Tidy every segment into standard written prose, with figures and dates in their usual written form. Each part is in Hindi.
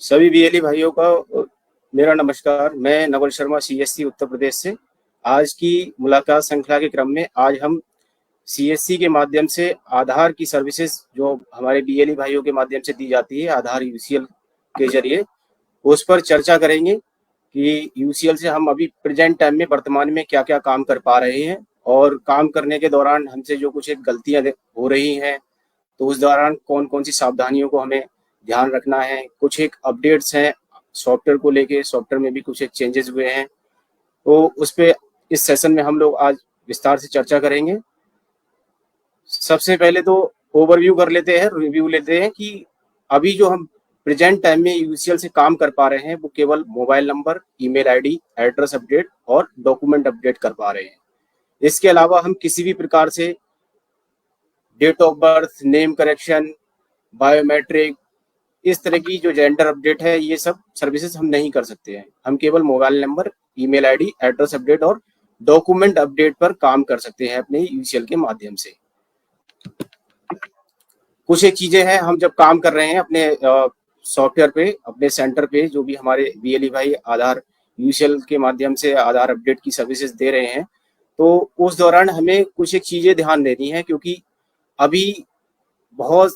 सभी बीएलई भाइयों का मेरा नमस्कार। मैं नवल शर्मा सीएससी उत्तर प्रदेश से। आज की मुलाकात श्रृंखला के क्रम में आज हम सीएससी के माध्यम से आधार की सर्विसेज जो हमारे बीएलई भाइयों के माध्यम से दी जाती है आधार यूसीएल के जरिए, उस पर चर्चा करेंगे कि यूसीएल से हम अभी प्रेजेंट टाइम में वर्तमान में क्या क्या काम कर पा रहे हैं और काम करने के दौरान हमसे जो कुछ एक गलतियां हो रही हैं, तो उस दौरान कौन कौन सी सावधानियों को हमें ध्यान रखना है। कुछ एक अपडेट्स हैं सॉफ्टवेयर को लेके, सॉफ्टवेयर में भी कुछ एक चेंजेस हुए हैं, तो उस पे इस सेशन में हम लोग आज विस्तार से चर्चा करेंगे। सबसे पहले तो ओवरव्यू कर लेते हैं, रिव्यू लेते हैं कि अभी जो हम प्रेजेंट टाइम में यूसीएल से काम कर पा रहे हैं वो केवल mobile number, email ID, address update और डॉक्यूमेंट अपडेट कर पा रहे हैं। इसके अलावा हम किसी भी प्रकार से date of birth, name correction, biometric, इस तरह की जो जेंडर अपडेट है, ये सब सर्विसेज हम नहीं कर सकते हैं। हम केवल mobile number, email ID, address update और डॉक्यूमेंट अपडेट पर काम कर सकते हैं अपने यूसीएल के माध्यम से। कुछ एक चीजें हैं, हम जब काम कर रहे हैं अपने सॉफ्टवेयर पे, अपने सेंटर पे, जो भी हमारे बीएलई भाई आधार यूसीएल के माध्यम से आधार अपडेट की सर्विसेज दे रहे हैं, तो उस दौरान हमें कुछ एक चीजें ध्यान देनी है, क्योंकि अभी बहुत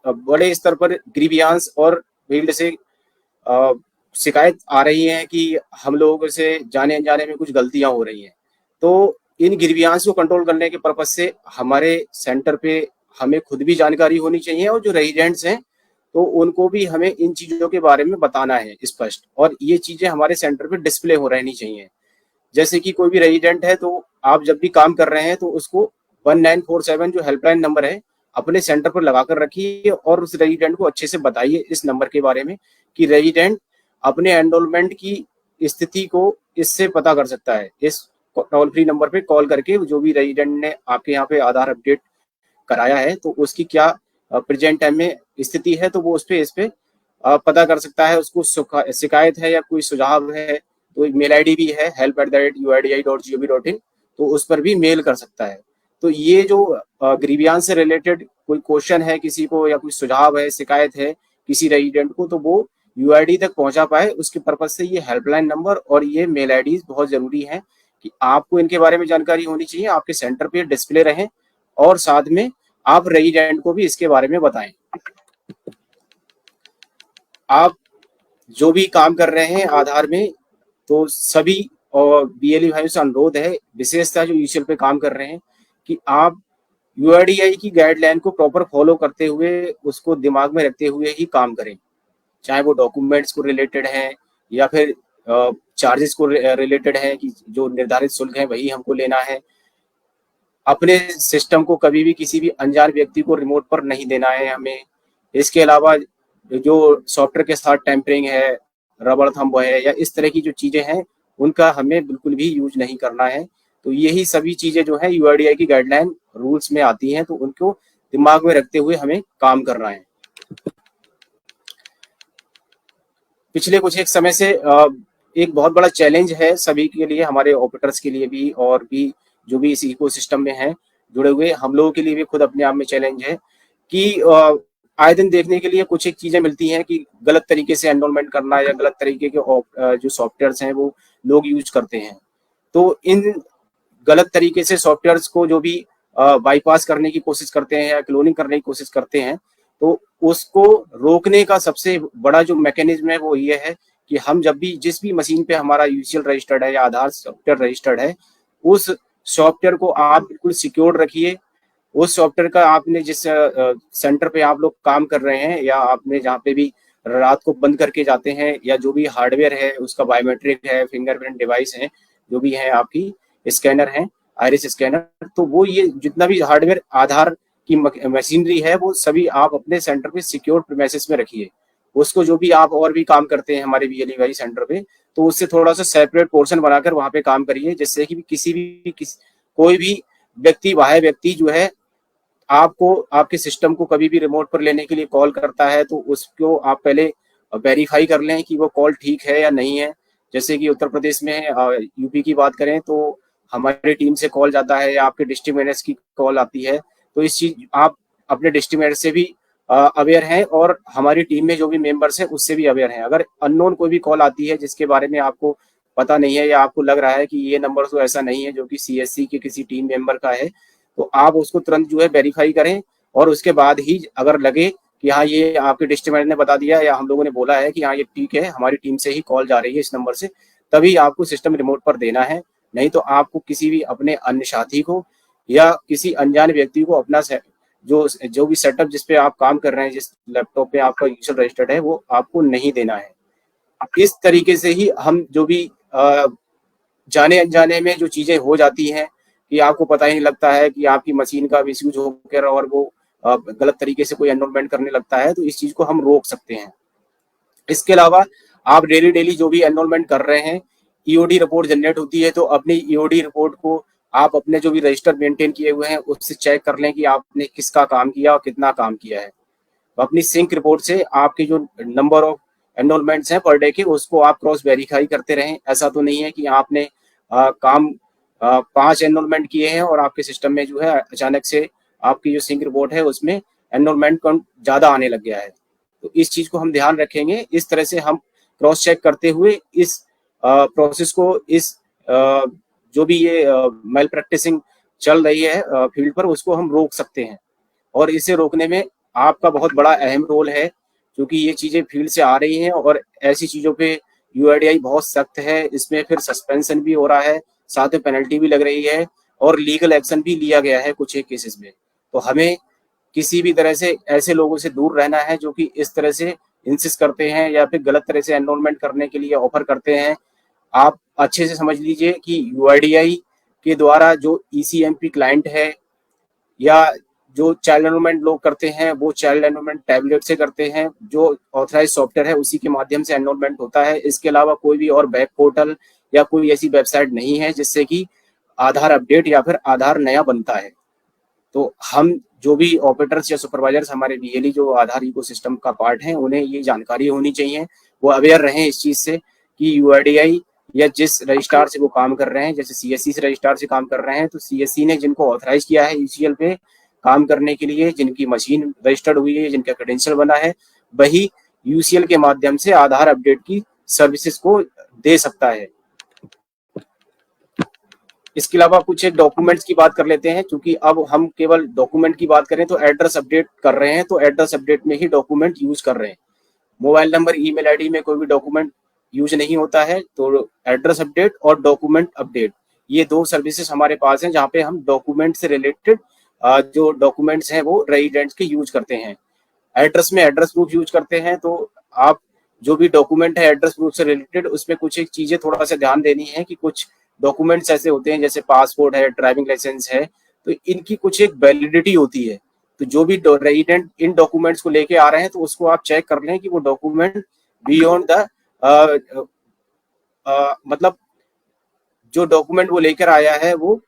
बड़े स्तर पर ग्रीवियांस और फील्ड से शिकायत आ रही है कि हम लोगों से जाने अनजाने में कुछ गलतियां हो रही हैं। तो इन ग्रीवियांस को कंट्रोल करने के पर्पज से हमारे सेंटर पे हमें खुद भी जानकारी होनी चाहिए और जो रेजिडेंट्स हैं तो उनको भी हमें इन चीजों के बारे में बताना है स्पष्ट, और ये चीजें हमारे सेंटर पे डिस्प्ले हो रहनी चाहिए। जैसे कि कोई भी रेजिडेंट है तो आप जब भी काम कर रहे हैं तो उसको 1947 जो हेल्पलाइन नंबर है अपने सेंटर पर लगा कर रखिए और उस रेजिडेंट को अच्छे से बताइए इस नंबर के बारे में कि रेजिडेंट अपने एनरोलमेंट की स्थिति को इससे पता कर सकता है। इस टोल फ्री नंबर पे कॉल करके जो भी रेजिडेंट ने आपके यहाँ पे आधार अपडेट कराया है तो उसकी क्या प्रेजेंट टाइम में स्थिति है, तो वो इस पे पता कर सकता है। उसको शिकायत है या कोई सुझाव है तो मेल आईडी भी है help@uidi.gov.in, तो उस पर भी मेल कर सकता है। तो ये जो ग्रीवियांस से रिलेटेड कोई क्वेश्चन है किसी को या कोई सुझाव है, शिकायत है किसी रेजिडेंट को, तो वो यूआईडी तक पहुंचा पाए, उसके पर्पज से ये हेल्पलाइन नंबर और ये मेल आईडी बहुत जरूरी है कि आपको इनके बारे में जानकारी होनी चाहिए, आपके सेंटर पे डिस्प्ले रहें और साथ में आप रेजिडेंट को भी इसके बारे में बताएं। आप जो भी काम कर रहे हैं आधार में, तो सभी और बीएलई भाइयों से अनुरोध है, विशेषतः जो यूसीएल पे काम कर रहे हैं, कि आप यूआईडीआई की गाइडलाइन को प्रॉपर फॉलो करते हुए उसको दिमाग में रखते हुए ही काम करें, चाहे वो डॉक्यूमेंट्स को रिलेटेड है या फिर चार्जेस को रिलेटेड है कि जो निर्धारित शुल्क है वही हमको लेना है। अपने सिस्टम को कभी भी किसी भी अनजान व्यक्ति को रिमोट पर नहीं देना है हमें। इसके अलावा जो सॉफ्टवेयर के साथ टैंपरिंग है, रबड़ थंब है या इस तरह की जो चीजें हैं उनका हमें बिल्कुल भी यूज नहीं करना है। तो यही सभी चीजें जो है यूआईडीआई की गाइडलाइन रूल्स में आती हैं, तो उनको दिमाग में रखते हुए हमें काम करना है। पिछले कुछ एक समय से एक बहुत बड़ा चैलेंज है सभी के लिए, हमारे ऑपरेटर्स के लिए भी और भी जो भी इस इकोसिस्टम में हैं जुड़े हुए, हम लोगों के लिए भी खुद अपने आप में चैलेंज है कि आए दिन देखने के लिए कुछ एक चीजें मिलती हैं कि गलत तरीके से एनरोलमेंट करना या गलत तरीके के जो सॉफ्टवेयर्स हैं वो लोग यूज करते हैं। तो इन गलत तरीके से सॉफ्टवेयर्स को जो भी बाईपास करने की कोशिश करते हैं या क्लोनिंग करने की कोशिश करते हैं, तो उसको रोकने का सबसे बड़ा जो मैकेनिज्म है वो ये है कि हम जब भी जिस भी मशीन पे हमारा यूसीएल रजिस्टर्ड है या आधार सॉफ्टवेयर रजिस्टर्ड है, उस सॉफ्टवेयर को आप बिल्कुल सिक्योर रखिए। उस सॉफ्टवेयर का आपने जिस सेंटर पे आप लोग काम कर रहे हैं या आपने जहाँ पे भी रात को बंद करके जाते हैं, या जो भी हार्डवेयर है उसका बायोमेट्रिक है, फिंगरप्रिंट डिवाइस है, जो भी है आपकी स्कैनर है, आइरिस स्कैनर, तो वो ये जितना भी हार्डवेयर आधार की मशीनरी है वो सभी आप अपने सेंटर पे सिक्योर प्रीमाइसेस में रखिए। उसको जो भी आप और भी काम करते हैं हमारे बीएलई सेंटर पे, तो उससे थोड़ा सा सेपरेट पोर्शन बनाकर वहां पे काम करिए, जिससे कि कोई भी व्यक्ति, बाह्य व्यक्ति जो है आपको आपके सिस्टम को कभी भी रिमोट पर लेने के लिए कॉल करता है तो उसको आप पहले वेरीफाई कर लें कि वो कॉल ठीक है या नहीं है। जैसे कि उत्तर प्रदेश में यूपी की बात करें तो हमारी टीम से कॉल जाता है या आपके डिस्ट्रिक्ट मैनेजर की कॉल आती है, तो इस चीज आप अपने डिस्ट्रिक्ट मैनेजर से भी अवेयर हैं और हमारी टीम में जो भी मेंबर्स हैं उससे भी अवेयर हैं। अगर अननोन कोई भी कॉल आती है जिसके बारे में आपको पता नहीं है या आपको लग रहा है कि ये नंबर तो ऐसा नहीं है जो कि सीएससी के किसी टीम मेंबर का है, तो आप उसको तुरंत जो है वेरीफाई करें और उसके बाद ही अगर लगे कि हाँ ये आपके डिस्ट्रिक्ट ने बता दिया या हम लोगों ने बोला है कि हाँ ये ठीक है, हमारी टीम से ही कॉल जा रही है इस नंबर से, तभी आपको सिस्टम रिमोट पर देना है। नहीं तो आपको किसी भी अपने अन्य साथी को या किसी अनजान व्यक्ति को अपना जो भी सेटअप जिस पे आप काम कर रहे हैं, जिस लैपटॉप पे आपका यूजर रजिस्टर्ड है, वो आपको नहीं देना है। इस तरीके से ही हम जो भी जाने अनजाने में जो चीजें हो जाती हैं कि आपको पता ही नहीं लगता है कि आपकी मशीन का मिसयूज होकर और वो गलत तरीके से कोई एनरोलमेंट करने लगता है, तो इस चीज को हम रोक सकते हैं। इसके अलावा आप डेली डेली जो भी एनरोलमेंट कर रहे हैं, ईओडी रिपोर्ट जनरेट होती है, तो अपनी ईओडी रिपोर्ट को आप अपने जो भी रजिस्टर मेंटेन किए हुए हैं उससे चेक कर लें कि आपने किसका काम किया और कितना काम किया है। तो अपनी सिंक रिपोर्ट से आपके जो नंबर ऑफ एनरोलमेंट्स हैं पर डे के, उसको आप क्रॉस वेरीफाई करते रहें। ऐसा तो नहीं है कि आपने काम 5 एनरोलमेंट किए हैं और आपके सिस्टम में जो है अचानक से आपकी जो सिंक रिपोर्ट है उसमें एनरोलमेंट काउंट ज्यादा आने लग गया है। तो इस चीज को हम ध्यान रखेंगे। इस तरह से हम क्रॉस चेक करते हुए इस प्रोसेस को, इस जो भी ये मेल प्रैक्टिसिंग चल रही है फील्ड पर, उसको हम रोक सकते हैं। और इसे रोकने में आपका बहुत बड़ा अहम रोल है, क्योंकि ये चीजें फील्ड से आ रही हैं और ऐसी चीजों पे यूआईडीआई बहुत सख्त है। इसमें फिर सस्पेंशन भी हो रहा है, साथ में पेनल्टी भी लग रही है और लीगल एक्शन भी लिया गया है कुछ एक केसेस में। तो हमें किसी भी तरह से ऐसे लोगों से दूर रहना है जो कि इस तरह से इंसिस्ट करते हैं या फिर गलत तरह से एनरोलमेंट करने के लिए ऑफर करते हैं। आप अच्छे से समझ लीजिए कि यूआईडीआई के द्वारा जो ईसीएमपी क्लाइंट है या जो चाइल्ड एनरोलमेंट लोग करते हैं वो चाइल्ड एनरोलमेंट टैबलेट से करते हैं, जो ऑथराइज सॉफ्टवेयर है उसी के माध्यम से एनरोलमेंट होता है। इसके अलावा कोई भी और वेब पोर्टल या कोई ऐसी वेबसाइट नहीं है जिससे कि आधार अपडेट या फिर आधार नया बनता है। तो हम जो भी ऑपरेटर्स या सुपरवाइजर्स हमारे बीएलई जो आधार इकोसिस्टम का पार्ट है, उन्हें ये जानकारी होनी चाहिए, वो अवेयर रहें इस चीज से कि यूआईडीआई या जिस रजिस्ट्रार से वो काम कर रहे हैं, जैसे सीएससी से रजिस्ट्रार से काम कर रहे हैं, तो सीएससी ने जिनको ऑथराइज किया है यूसीएल पे काम करने के लिए, जिनकी मशीन रजिस्टर्ड हुई है, जिनका क्रेडेंशियल बना है, वही यूसीएल के माध्यम से आधार अपडेट की सर्विसेज को दे सकता है। इसके अलावा कुछ एक डॉक्यूमेंट्स की बात कर लेते हैं, क्योंकि अब हम केवल डॉक्यूमेंट की बात करें तो एड्रेस अपडेट कर रहे हैं, तो एड्रेस अपडेट में ही डॉक्यूमेंट यूज कर रहे हैं। मोबाइल नंबर, ईमेल आईडी में कोई भी डॉक्यूमेंट यूज नहीं होता है। तो एड्रेस अपडेट और डॉक्यूमेंट अपडेट, ये 2 सर्विसेज हमारे पास हैं जहाँ पे हम डॉक्यूमेंट से रिलेटेड जो डॉक्यूमेंट्स हैं वो रेजिडेंट्स के यूज करते हैं। एड्रेस में एड्रेस प्रूफ यूज करते हैं, तो आप जो भी डॉक्यूमेंट है एड्रेस प्रूफ से रिलेटेड, उसमें कुछ एक चीजें थोड़ा सा ध्यान देनी है कि कुछ डॉक्यूमेंट्स ऐसे होते हैं जैसे पासपोर्ट है, ड्राइविंग लाइसेंस है, तो इनकी कुछ एक वैलिडिटी होती है। तो जो भी रेजिडेंट इन डॉक्यूमेंट्स को लेके आ रहे हैं तो उसको आप चेक कर लें कि वो डॉक्यूमेंट बियॉन्ड द मतलब जो डॉक्यूमेंट वो लेकर आया है वो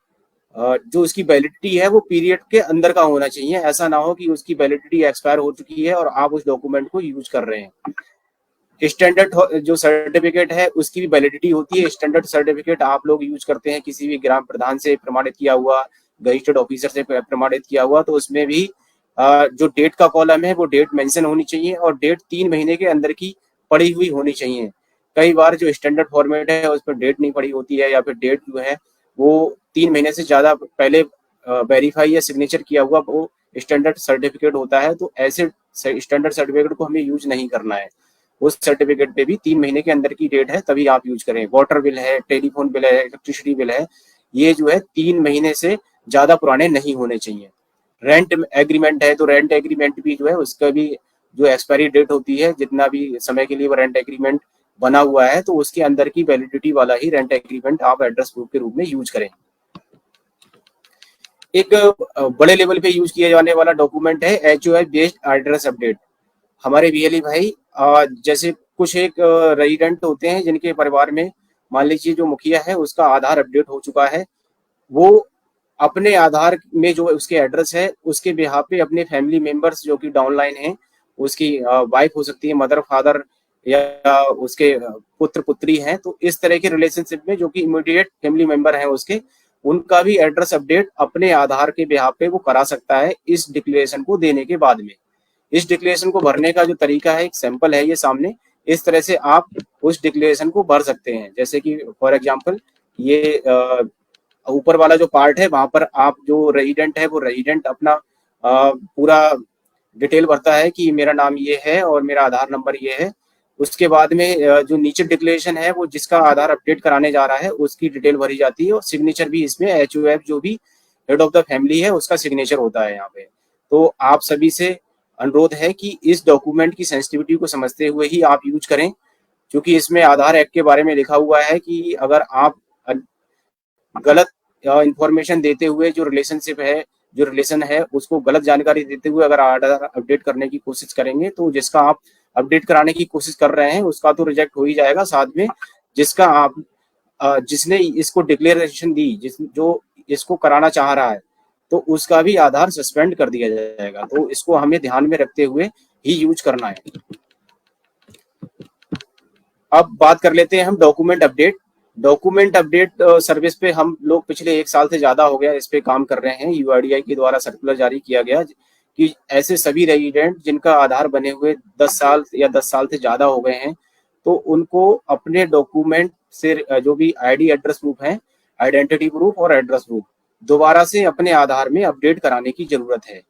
जो उसकी वैलिडिटी है वो पीरियड के अंदर का होना चाहिए। ऐसा ना हो कि उसकी वैलिडिटी एक्सपायर हो चुकी है और आप उस डॉक्यूमेंट को यूज कर रहे हैं। स्टैंडर्ड जो सर्टिफिकेट है उसकी भी वैलिडिटी होती है। स्टैंडर्ड सर्टिफिकेट आप लोग यूज करते हैं किसी भी ग्राम प्रधान से प्रमाणित किया हुआ, गजिस्टर्ड ऑफिसर से प्रमाणित किया हुआ, तो उसमें भी जो डेट का कॉलम है वो डेट मेंशन होनी चाहिए और डेट 3 महीने के अंदर की पड़ी हुई होनी चाहिए। कई बार जो स्टैंडर्ड फॉर्मेट है उस पर डेट नहीं पड़ी होती है या फिर डेट जो है वो 3 महीने से ज्यादा पहले वेरीफाई या सिग्नेचर किया हुआ वो स्टैंडर्ड सर्टिफिकेट होता है। तो ऐसे स्टैंडर्ड सर्टिफिकेट को हमें यूज नहीं करना है। उस सर्टिफिकेट पे भी 3 महीने के अंदर की डेट है तभी आप यूज करें। वाटर बिल है, टेलीफोन बिल है, इलेक्ट्रिसिटी बिल है, ये जो है 3 महीने से ज्यादा पुराने नहीं होने चाहिए। रेंट एग्रीमेंट है तो रेंट एग्रीमेंट भी जो है उसका भी जो एक्सपायरी डेट होती है, जितना भी समय के लिए वो रेंट एग्रीमेंट बना हुआ है, तो उसके अंदर की वैलिडिटी वाला ही रेंट एग्रीमेंट आप एड्रेस प्रूफ के रूप में यूज करें। एक बड़े लेवल पे यूज किया जाने वाला डॉक्यूमेंट है एचओआई बेस्ड एड्रेस अपडेट। हमारे बीएलई भाई जैसे कुछ एक रेजिडेंट होते हैं जिनके परिवार में मान लीजिए जो मुखिया है उसका आधार अपडेट हो चुका है, वो अपने आधार में जो उसके एड्रेस है उसके बिहाफ पे अपने फैमिली मेंबर्स जो कि डाउनलाइन हैं, उसकी वाइफ हो सकती है, मदर फादर या उसके पुत्र पुत्री हैं, तो इस तरह के रिलेशनशिप में जो कि इमीडिएट फैमिली मेंबर हैं उसके, उनका भी एड्रेस अपडेट अपने आधार के बिहाफ पे वो करा सकता है इस डिक्लेरेशन को देने के बाद में। इस डिक्लेरेशन को भरने का जो तरीका है, एक सैंपल है ये सामने, इस तरह से आप उस डिक्लेरेशन को भर सकते हैं। जैसे कि फॉर एग्जांपल ये ऊपर वाला जो पार्ट है वहां पर आप जो रेजिडेंट है वो रेजिडेंट अपना पूरा डिटेल भरता है कि मेरा नाम ये है और मेरा आधार नंबर ये है। उसके बाद में जो नीचे डिक्लेरेशन है वो जिसका आधार अपडेट कराने जा रहा है उसकी डिटेल भरी जाती है और सिग्नेचर भी इसमें HOF जो भी हेड ऑफ द फैमिली है उसका सिग्नेचर होता है यहाँ पे। तो आप सभी से अनुरोध है कि इस डॉक्यूमेंट की सेंसिटिविटी को समझते हुए ही आप यूज करें, क्योंकि इसमें आधार एक्ट के बारे में लिखा हुआ है कि अगर आप गलत इंफॉर्मेशन देते हुए जो रिलेशनशिप है, जो रिलेशन है उसको गलत जानकारी देते हुए अगर आधार अपडेट करने की कोशिश करेंगे तो जिसका आप अपडेट कराने की कोशिश कर रहे हैं उसका तो रिजेक्ट हो ही जाएगा, साथ में जिसका आप जिसने इसको डिक्लेरेशन दी, जो इसको कराना चाह रहा है तो उसका भी आधार सस्पेंड कर दिया जाएगा। तो इसको हमें ध्यान में रखते हुए ही यूज करना है। अब बात कर लेते हैं हम document update. Document update service पे हम लोग पिछले 1 साल से ज्यादा हो गया इस पे काम कर रहे हैं। UIDAI के द्वारा सर्कुलर जारी किया गया कि ऐसे सभी रेजिडेंट जिनका आधार बने हुए 10 साल या 10 साल से ज्यादा हो गए हैं तो उनको अपने डॉक्यूमेंट से जो भी ID एड्रेस प्रूफ है, आइडेंटिटी प्रूफ और एड्रेस प्रूफ दोबारा से अपने आधार में अपडेट कराने की जरूरत है।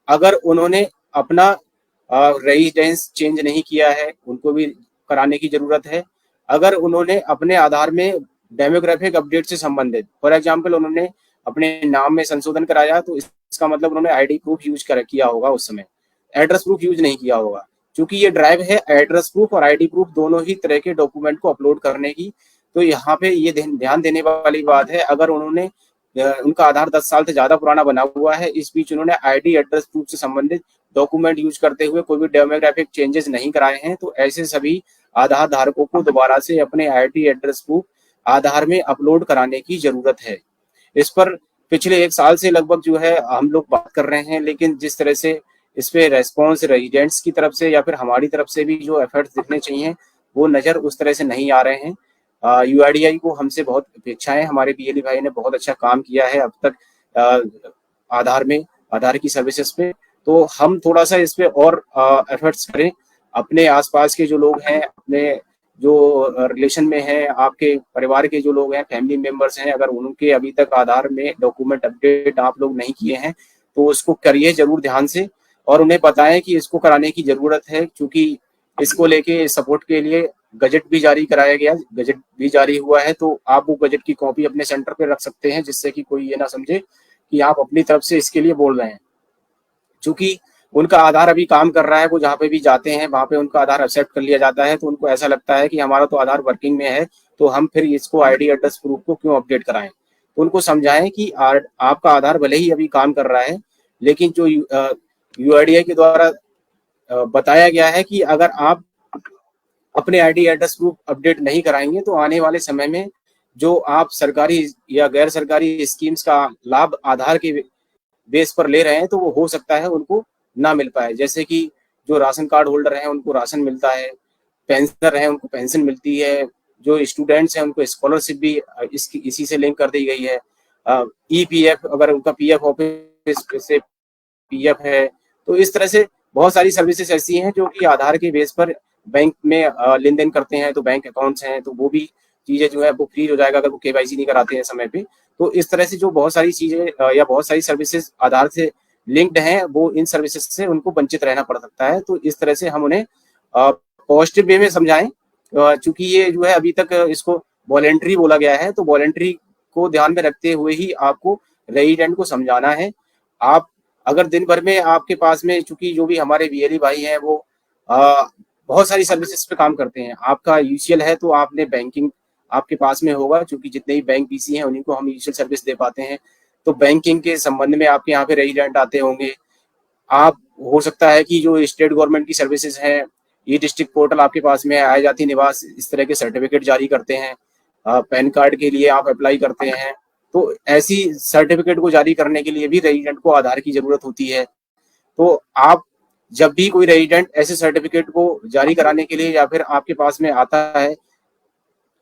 अगर उन्होंने अपना रेजिडेंस चेंज नहीं किया है उनको भी कराने की जरूरत है। अगर उन्होंने अपने आधार में डेमोग्राफिक अपडेट से संबंधित, फॉर एग्जांपल उन्होंने अपने नाम में संशोधन कराया तो इसका मतलब उन्होंने ID प्रूफ यूज किया होगा, उस समय एड्रेस प्रूफ यूज नहीं किया होगा। क्योंकि ये ड्राइव है एड्रेस प्रूफ और ID प्रूफ दोनों ही तरह के डॉक्यूमेंट को अपलोड करने की। तो यहाँ पे ये ध्यान देने वाली बात है, अगर उन्होंने उनका आधार 10 साल से ज्यादा पुराना बना हुआ है, इस बीच उन्होंने ID एड्रेस प्रूफ से संबंधित डॉक्यूमेंट यूज करते हुए कोई भी डेमोग्राफिक चेंजेस नहीं कराए हैं तो ऐसे सभी आधार धारकों को दोबारा से अपने ID एड्रेस प्रूफ आधार में अपलोड कराने की जरूरत है। इस पर पिछले 1 साल से लगभग जो है हम लोग बात कर रहे हैं, लेकिन जिस तरह से इस पे रेस्पॉन्स रेजिडेंट्स की तरफ से या फिर हमारी तरफ से भी जो एफर्ट्स दिखने चाहिए वो नजर उस तरह से नहीं आ रहे हैं। UIDAI को हमसे बहुत अपेक्षा है, हमारे BLE भाई ने बहुत अच्छा काम किया है अब तक आधार की सर्विसेज पे। तो हम थोड़ा सा इस पे और एफर्ट्स करें। अपने आसपास के जो लोग हैं, अपने जो रिलेशन में हैं, आपके परिवार के जो लोग हैं, फैमिली मेंबर्स हैं, अगर उनके अभी तक आधार में डॉक्यूमेंट अपडेट आप लोग नहीं किए हैं तो उसको करिए जरूर ध्यान से और उन्हें बताएं कि इसको कराने की जरूरत है। क्योंकि इसको लेके सपोर्ट के लिए गजट भी जारी कराया गया, गजट भी जारी हुआ है, तो आप वो गजट की कॉपी अपने सेंटर पे रख सकते हैं जिससे कि कोई ये ना समझे कि आप अपनी तरफ से इसके लिए बोल रहे हैं। चूंकि उनका आधार अभी काम कर रहा है, वो जहाँ पे भी जाते हैं वहां पे उनका आधार एक्सेप्ट कर लिया जाता है, तो उनको ऐसा लगता है कि हमारा तो आधार वर्किंग में है तो हम फिर इसको ID एड्रेस प्रूफ को क्यों अपडेट कराएं। तो उनको समझाएं कि आपका आधार भले ही अभी काम कर रहा है, लेकिन जो UIDAI के द्वारा बताया गया है कि अगर आप अपने ID एड्रेस प्रूफ अपडेट नहीं कराएंगे तो आने वाले समय में जो आप सरकारी या गैर सरकारी स्कीम्स का लाभ आधार के बेस पर ले रहे हैं तो वो हो सकता है उनको ना मिल पाए। जैसे कि जो राशन कार्ड होल्डर हैं उनको राशन मिलता है, पेंशनर हैं उनको पेंशन मिलती है, जो स्टूडेंट्स हैं उनको स्कॉलरशिप भी इसी से लिंक कर दी गई है। EPF अगर उनका PF ऑफिस से PF है, तो इस तरह से बहुत सारी सर्विसेज ऐसी हैं जो कि आधार के बेस पर बैंक में लेन देन करते हैं। तो बैंक अकाउंट्स हैं तो वो भी चीजें जो है वो फ्रीज हो जाएगा अगर वो KYC नहीं कराते हैं समय पे। तो इस तरह से जो बहुत सारी चीजें या बहुत सारी सर्विसेज आधार से लिंक्ड हैं वो इन सर्विसेज से उनको वंचित रहना पड़ सकता है। तो इस तरह से हम उन्हें पॉजिटिव वे में समझाएं। चूंकि ये जो है अभी तक इसको वॉलेंट्री बोला गया है, तो वॉलेंट्री को ध्यान में रखते हुए ही आपको रेजिडेंट को समझाना है। आप अगर दिन भर में आपके पास में, चूंकि जो भी हमारे BLE भाई हैं वो बहुत सारी सर्विसेज पे काम करते हैं, आपका UCL है तो आपने बैंकिंग आपके पास में होगा, क्योंकि जितने भी बैंक BC हैं उन्हीं को हम UCL सर्विस दे पाते हैं। तो बैंकिंग के संबंध में आपके यहाँ पे रेजिडेंट आते होंगे। आप हो सकता है कि जो स्टेट गवर्नमेंट की सर्विसेज हैं, E-डिस्ट्रिक्ट पोर्टल आपके पास में, आय जाति निवास इस तरह के सर्टिफिकेट जारी करते हैं, पैन कार्ड के लिए आप अप्लाई करते हैं, तो ऐसी सर्टिफिकेट को जारी करने के लिए भी रेजिडेंट को आधार की जरूरत होती है। तो आप जब भी कोई रेजिडेंट ऐसे सर्टिफिकेट को जारी कराने के लिए या फिर आपके पास में आता है,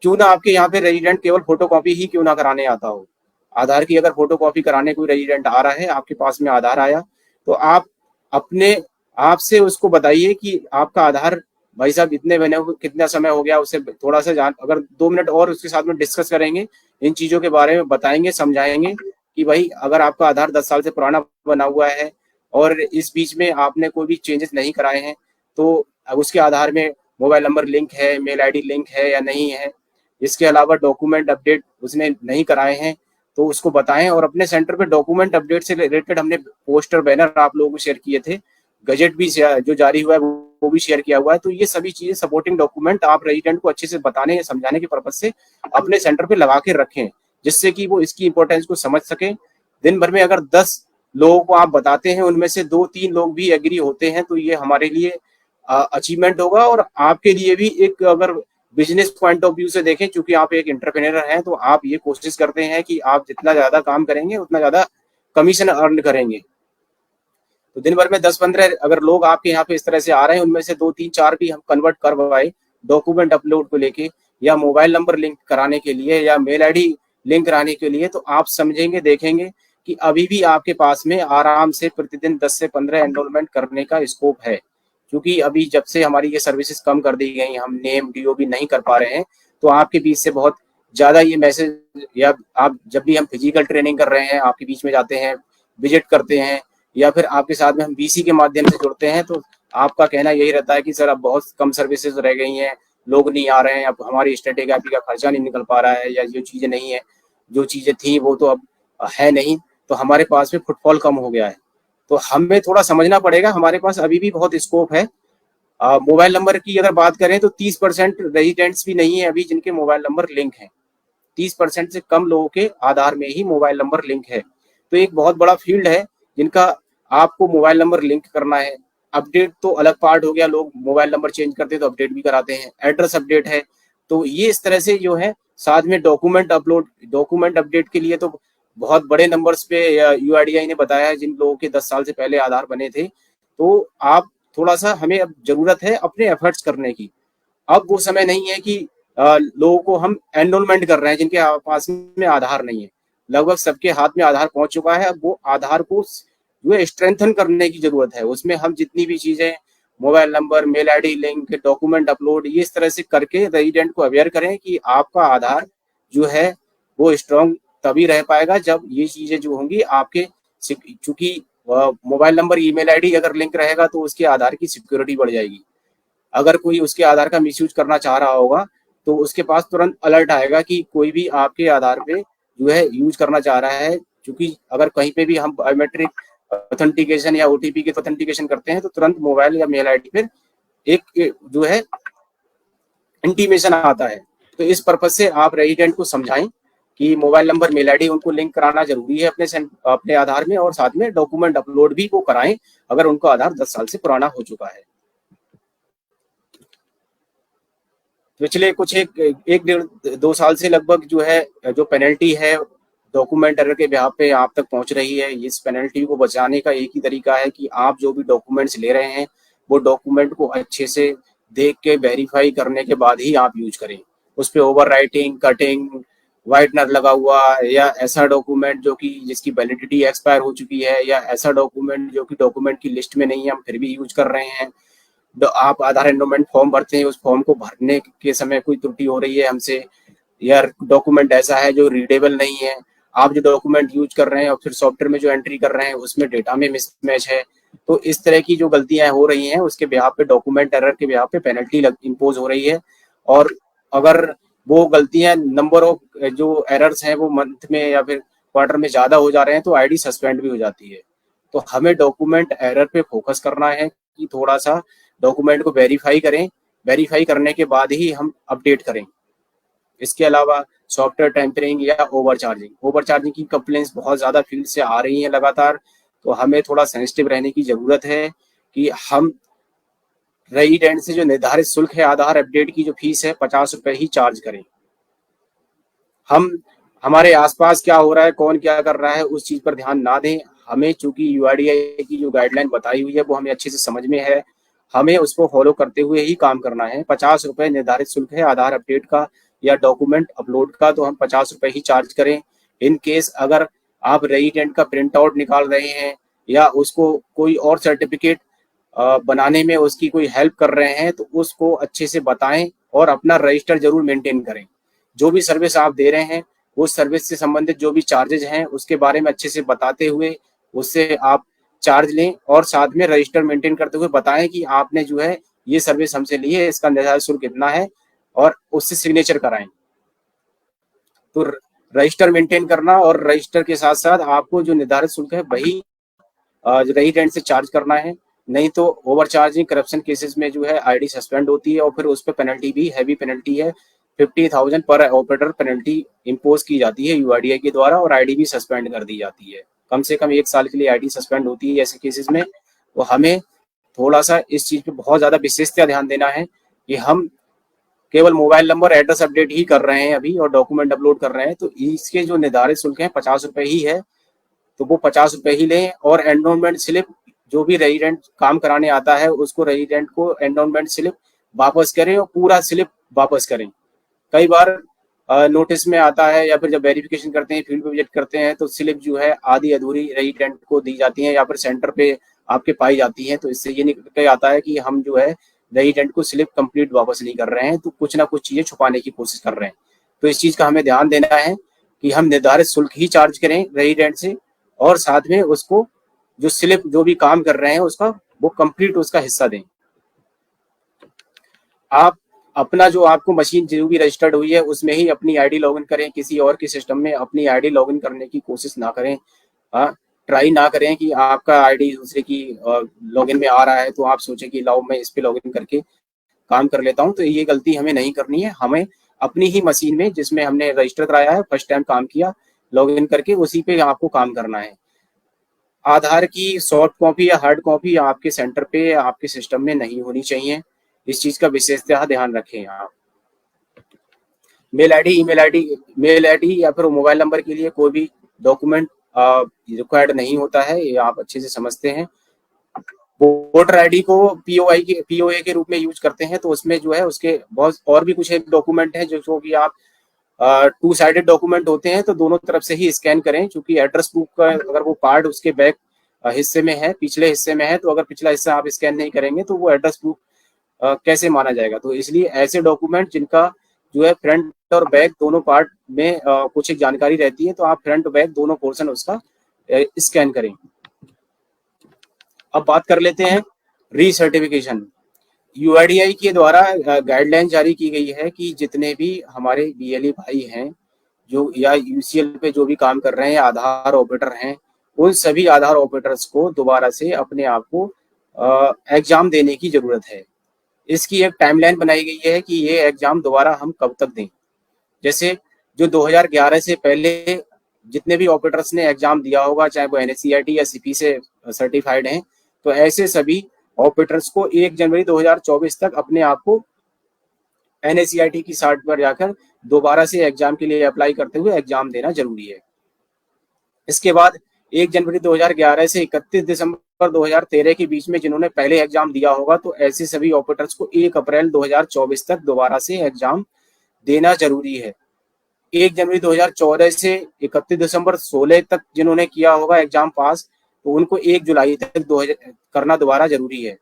क्यों ना आपके यहाँ पे रेजिडेंट केवल फोटोकॉपी ही क्यों ना कराने आता हो, आधार की अगर फोटोकॉपी कराने कोई रेजिडेंट आ रहा है, आपके पास में आधार आया, तो आप अपने आपसे उसको बताइए कि आपका आधार भाई साहब इतने बने हुए कितना समय हो गया, उसे थोड़ा सा जान, अगर 2 मिनट और उसके साथ में डिस्कस करेंगे, इन चीजों के बारे में बताएंगे, समझाएंगे कि भाई अगर आपका आधार 10 साल से पुराना बना हुआ है और इस बीच में आपने कोई भी चेंजेस नहीं कराए हैं, तो उसके आधार में मोबाइल नंबर लिंक है, मेल आईडी लिंक है या नहीं है, इसके अलावा डॉक्यूमेंट अपडेट उसने नहीं कराए हैं तो उसको बताएं। और अपने सेंटर पे डॉक्यूमेंट अपडेट से रिलेटेड हमने पोस्टर बैनर आप लोगों को शेयर किए थे, गजट भी जो जारी हुआ है वो भी शेयर किया हुआ है। तो ये सभी चीजें सपोर्टिंग डॉक्यूमेंट आप रेजिडेंट को अच्छे से बताने या समझाने के पर्पज से अपने सेंटर पे लगा के रखें, जिससे कि वो इसकी इंपॉर्टेंस को समझ सके। दिन भर में अगर 10 लोगों को आप बताते हैं, उनमें से 2-3 लोग भी एग्री होते हैं, तो ये हमारे लिए अचीवमेंट होगा। और आपके लिए भी एक, अगर बिजनेस पॉइंट ऑफ व्यू से देखें, चूंकि आप एक एंटरप्रेन्योर हैं, तो आप ये कोशिश करते हैं कि आप जितना ज्यादा काम करेंगे उतना ज्यादा कमीशन अर्न करेंगे। तो दिन भर में 10-15 अगर लोग आपके यहाँ पे इस तरह से आ रहे हैं, उनमें से 2-3-4 भी हम कन्वर्ट करवाए डॉक्यूमेंट अपलोड को लेके, या मोबाइल नंबर लिंक कराने के लिए, या मेल आईडी लिंक कराने के लिए, तो आप समझेंगे, देखेंगे कि अभी भी आपके पास में आराम से प्रतिदिन 10 से 15 एनरोलमेंट करने का स्कोप है। क्योंकि अभी जब से हमारी ये सर्विसेज कम कर दी गई, हम नेम डीओबी नहीं कर पा रहे हैं, तो आपके बीच से बहुत ज्यादा ये मैसेज, या आप जब भी हम फिजिकल ट्रेनिंग कर रहे हैं, आपके बीच में जाते हैं, विजिट करते हैं, या फिर आपके साथ में हम बीसी के माध्यम से जुड़ते हैं, तो आपका कहना यही रहता है कि सर अब बहुत कम सर्विसेज रह गई हैं, लोग नहीं आ रहे हैं, अब हमारी स्ट्रेटेजी का खर्चा नहीं निकल पा रहा है, या जो चीजें नहीं है, जो चीजें थी वो तो अब है नहीं, तो हमारे पास में फुटफॉल कम हो गया है। तो हमें थोड़ा समझना पड़ेगा, हमारे पास अभी भी बहुत स्कोप है। मोबाइल नंबर की अगर बात करें तो 30% रेजिडेंट्स भी नहीं है अभी जिनके मोबाइल नंबर लिंक है। 30% से कम लोगों के आधार में ही मोबाइल नंबर लिंक है। तो एक बहुत बड़ा फील्ड है जिनका आपको मोबाइल नंबर लिंक करना है। अपडेट तो अलग पार्ट हो गया, लोग मोबाइल नंबर चेंज करते हैं तो अपडेट भी कराते हैं, एड्रेस अपडेट है, तो ये इस तरह से जो है। साथ में डॉक्यूमेंट अपलोड, डॉक्यूमेंट अपडेट के लिए तो बहुत बड़े नंबर्स पे यूआईडीआई ने बताया है, जिन लोगों के 10 साल से पहले आधार बने थे, तो आप थोड़ा सा, हमें अब जरूरत है अपने एफर्ट्स करने की। अब वो समय नहीं है कि लोगों को हम एनरोलमेंट कर रहे हैं जिनके पास में आधार नहीं है। लगभग सबके हाथ में आधार पहुंच चुका है। अब वो आधार को जो है स्ट्रेंथन करने की जरूरत है। उसमें हम जितनी भी चीजें, mobile number, mail ID link, document upload, ये इस तरह से करके रेजिडेंट को अवेयर करें कि आपका आधार जो है वो स्ट्रांग तभी रह पाएगा जब ये चीजें जो होंगी आपके, चूंकि मोबाइल नंबर, ईमेल आईडी अगर लिंक रहेगा तो उसके आधार की सिक्योरिटी बढ़ जाएगी। अगर कोई उसके आधार का मिसयूज करना चाह रहा होगा तो उसके पास तुरंत अलर्ट आएगा कि कोई भी आपके आधार पे जो है यूज करना चाह रहा है। क्योंकि अगर कहीं पे भी हम बायोमेट्रिक ऑथेंटिकेशन या ओटीपी के ऑथेंटिकेशन करते हैं तो तुरंत मोबाइल या मेल आईडी पे एक जो है इंटीमेशन आता है। तो इस पर्पज से आप रेजिडेंट को समझाएं कि मोबाइल नंबर, मेल आईडी उनको लिंक कराना जरूरी है अपने आधार में, और साथ में डॉक्यूमेंट अपलोड भी वो कराएं अगर उनका आधार 10 साल से पुराना हो चुका है। पिछले कुछ 1-1.5-2 साल से लगभग जो है, जो पेनल्टी है डॉक्यूमेंट एरर के बिहाफ पे आप तक पहुंच रही है। इस पेनल्टी को बचाने का एक ही तरीका है कि आप जो भी डॉक्यूमेंट्स ले रहे हैं वो डॉक्यूमेंट को अच्छे से देख के वेरीफाई करने के बाद ही आप यूज करें। उस पर ओवर राइटिंग, कटिंग, वाइटनर लगा हुआ, या ऐसा डॉक्यूमेंट जो कि जिसकी वैलिडिटी एक्सपायर हो चुकी है, या ऐसा डॉक्यूमेंट जो कि डॉक्यूमेंट की लिस्ट में नहीं है हम फिर भी यूज कर रहे हैं। आप आधार एनरोलमेंट फॉर्म भरते हैं, उस फॉर्म को भरने के समय कोई त्रुटि हो रही है हमसे, या डॉक्यूमेंट ऐसा है जो रीडेबल नहीं है, आप जो डॉक्यूमेंट यूज कर रहे हैं और फिर सॉफ्टवेयर में जो एंट्री कर रहे हैं उसमें डेटा में मिसमैच है, तो इस तरह की जो गलतियां हो रही हैं उसके बिहाफ पे, डॉक्यूमेंट एरर के बिहाफ पे पेनल्टी इम्पोज हो रही है। और अगर वो गलतियां, नंबर ऑफ जो एरर्स हैं वो मंथ में या फिर क्वार्टर में ज्यादा हो जा रहे हैं तो आईडी सस्पेंड भी हो जाती है। तो हमें डॉक्यूमेंट एरर पे फोकस करना है कि थोड़ा सा डॉक्यूमेंट को वेरीफाई करें, वेरीफाई करने के बाद ही हम अपडेट करें। इसके अलावा सॉफ्टवेयर टेम्परिंग या ओवर चार्जिंग की कंप्लेंट्स बहुत ज़्यादा फील्ड से आ रही हैं लगातार, तो हमें थोड़ा सेंसिटिव रहने की ज़रूरत है कि हम रेजिडेंट से जो निर्धारित शुल्क है आधार अपडेट की जो फीस है 50 रुपये ही चार्ज करें। हम हमारे आसपास क्या हो रहा है, कौन क्या कर रहा है, उस चीज़ पर ध्यान ना दें। हमें चूंकि यूआईडीआई की जो गाइडलाइन बताई हुई है वो हमें अच्छे से समझ में है, हमें उसको फॉलो करते हुए ही काम करना है। 50 रुपये निर्धारित शुल्क है आधार अपडेट का या डॉक्यूमेंट अपलोड का, तो हम 50 रुपये ही चार्ज करें। इन केस अगर आप रेजिडेंट का प्रिंट आउट निकाल रहे हैं या उसको कोई और सर्टिफिकेट बनाने में उसकी कोई हेल्प कर रहे हैं तो उसको अच्छे से बताएं और अपना रजिस्टर जरूर मेंटेन करें। जो भी सर्विस आप दे रहे हैं उस सर्विस से संबंधित जो भी चार्जेज हैं उसके बारे में अच्छे से बताते हुए उससे आप चार्ज लें और साथ में रजिस्टर मेंटेन करते हुए बताएं कि आपने जो है ये सर्विस हमसे ली है, इसका निर्धारित शुल्क कितना है, और उससे सिग्नेचर कराएं। तो रजिस्टर मेंटेन करना और रजिस्टर के साथ साथ आपको जो निर्धारित शुल्क है वही रही रेंट से चार्ज करना है। नहीं तो ओवर चार्जिंग करप्शन केसेस में जो है आईडी सस्पेंड होती है और फिर उस पर पेनल्टी भी हैवी पेनल्टी है, 50,000 पर ऑपरेटर पेनल्टी इम्पोज की जाती है यूआईडीआई के द्वारा और आईडी भी सस्पेंड कर दी जाती है। कम से कम 1 साल के लिए आईडी सस्पेंड होती है ऐसे केसेस में। तो हमें थोड़ा सा इस चीज पे बहुत ज्यादा विशेषतः ध्यान देना है कि हम केवल मोबाइल नंबर एड्रेस अपडेट ही कर रहे हैं अभी और डॉक्यूमेंट अपलोड कर रहे हैं, तो इसके जो निर्धारित शुल्क है 50 रुपए ही है, तो वो 50 रुपए ही लें। और एंडोनमेंट स्लिप जो भी रेजिडेंट काम कराने आता है उसको रेजिडेंट को एंडोनमेंट स्लिप वापस करें और पूरा स्लिप वापस करें। कई बार नोटिस में आता है या फिर जब वेरिफिकेशन करते हैं, फील्ड पे विजिट करते हैं, तो स्लिप जो है आधी अधूरी रेजिडेंट को दी जाती है या फिर सेंटर पे आपके पाई जाती है। तो इससे ये निकल के आता है कि हम जो है रेजिडेंट को स्लिप कंप्लीट वापस नहीं कर रहे हैं, तो कुछ ना कुछ चीजें छुपाने की कोशिश कर रहे हैं। तो इस चीज का हमें ध्यान देना है कि हम निर्धारित शुल्क ही चार्ज करें रेजिडेंट से और साथ में उसको जो स्लिप जो भी काम कर रहे हैं उसका वो कंप्लीट उसका हिस्सा दें। आप अपना जो आपको मशीन जो भी रजिस्टर्ड हुई है उसमें ही अपनी आईडी लॉगिन करें, किसी और के सिस्टम में अपनी आईडी लॉगिन करने की कोशिश ना करें। ट्राई ना करें कि आपका आईडी दूसरे की लॉगिन में आ रहा है तो आप सोचें कि लाओ मैं इस पे लॉगिन करके काम कर लेता हूं। तो ये गलती हमें नहीं करनी है। हमें अपनी ही मशीन में जिसमें हमने रजिस्टर कराया है, फर्स्ट टाइम काम किया, लॉगिन करके उसी पे आपको काम करना है। आधार की सॉफ्ट कॉपी या हार्ड कॉपी आपके सेंटर पे आपके सिस्टम में नहीं होनी चाहिए। इस चीज का विशेषतः ध्यान रखें आप। मेल आईडी या फिर मोबाइल नंबर के लिए कोई भी डॉक्यूमेंट रिक्वायर्ड नहीं होता है, ये आप अच्छे से समझते हैं। वोटर आईडी को पीओए के रूप में यूज करते हैं, तो उसमें जो है उसके बहुत और भी कुछ एक डॉक्यूमेंट है जो कि आप 2 साइडेड डॉक्यूमेंट होते हैं, तो दोनों तरफ से ही स्कैन करें। क्योंकि एड्रेस प्रूफ का अगर वो पार्ट उसके बैक हिस्से में है, पिछले हिस्से में है, तो अगर पिछला हिस्सा आप स्कैन नहीं करेंगे तो वो एड्रेस प्रूफ कैसे माना जाएगा। तो इसलिए ऐसे डॉक्यूमेंट जिनका जो है फ्रंट और बैक दोनों पार्ट में कुछ एक जानकारी रहती है, तो आप फ्रंट और बैक दोनों पोर्शन उसका स्कैन करें। अब बात कर लेते हैं रीसर्टिफिकेशन। यूआईडीआई के द्वारा गाइडलाइन जारी की गई है कि जितने भी हमारे बीएलई भाई हैं जो या यूसीएल पे जो भी काम कर रहे हैं, आधार ऑपरेटर हैं, उन सभी आधार ऑपरेटर्स को दोबारा से अपने आप को एग्जाम देने की जरूरत है। इसकी एक टाइमलाइन बनाई गई है कि ये एग्जाम दोबारा हम कब तक दें। जैसे जो 2011 से पहले जितने भी ऑपरेटर्स ने एग्जाम दिया होगा, चाहे वो एनएससीआरटी या सीपी से सर्टिफाइड हैं, तो ऐसे सभी ऑपरेटर्स को 1 जनवरी 2024 तक अपने आप को एनएससीआरटी की साइट पर जाकर दोबारा से एग्जाम के लिए अप्लाई करते हुए एग्जाम देना जरूरी है। इसके बाद 1 जनवरी 2011 से 31 दिसंबर 2013 के बीच में जिन्होंने पहले एग्जाम दिया होगा, तो ऐसे सभी ऑपरेटर्स को 1 अप्रैल 2024 तक दोबारा से एग्जाम देना जरूरी है। 1 जनवरी 2014 से 31 दिसंबर 16 तक जिन्होंने किया होगा एग्जाम पास, तो उनको 1 जुलाई तक करना दोबारा जरूरी है।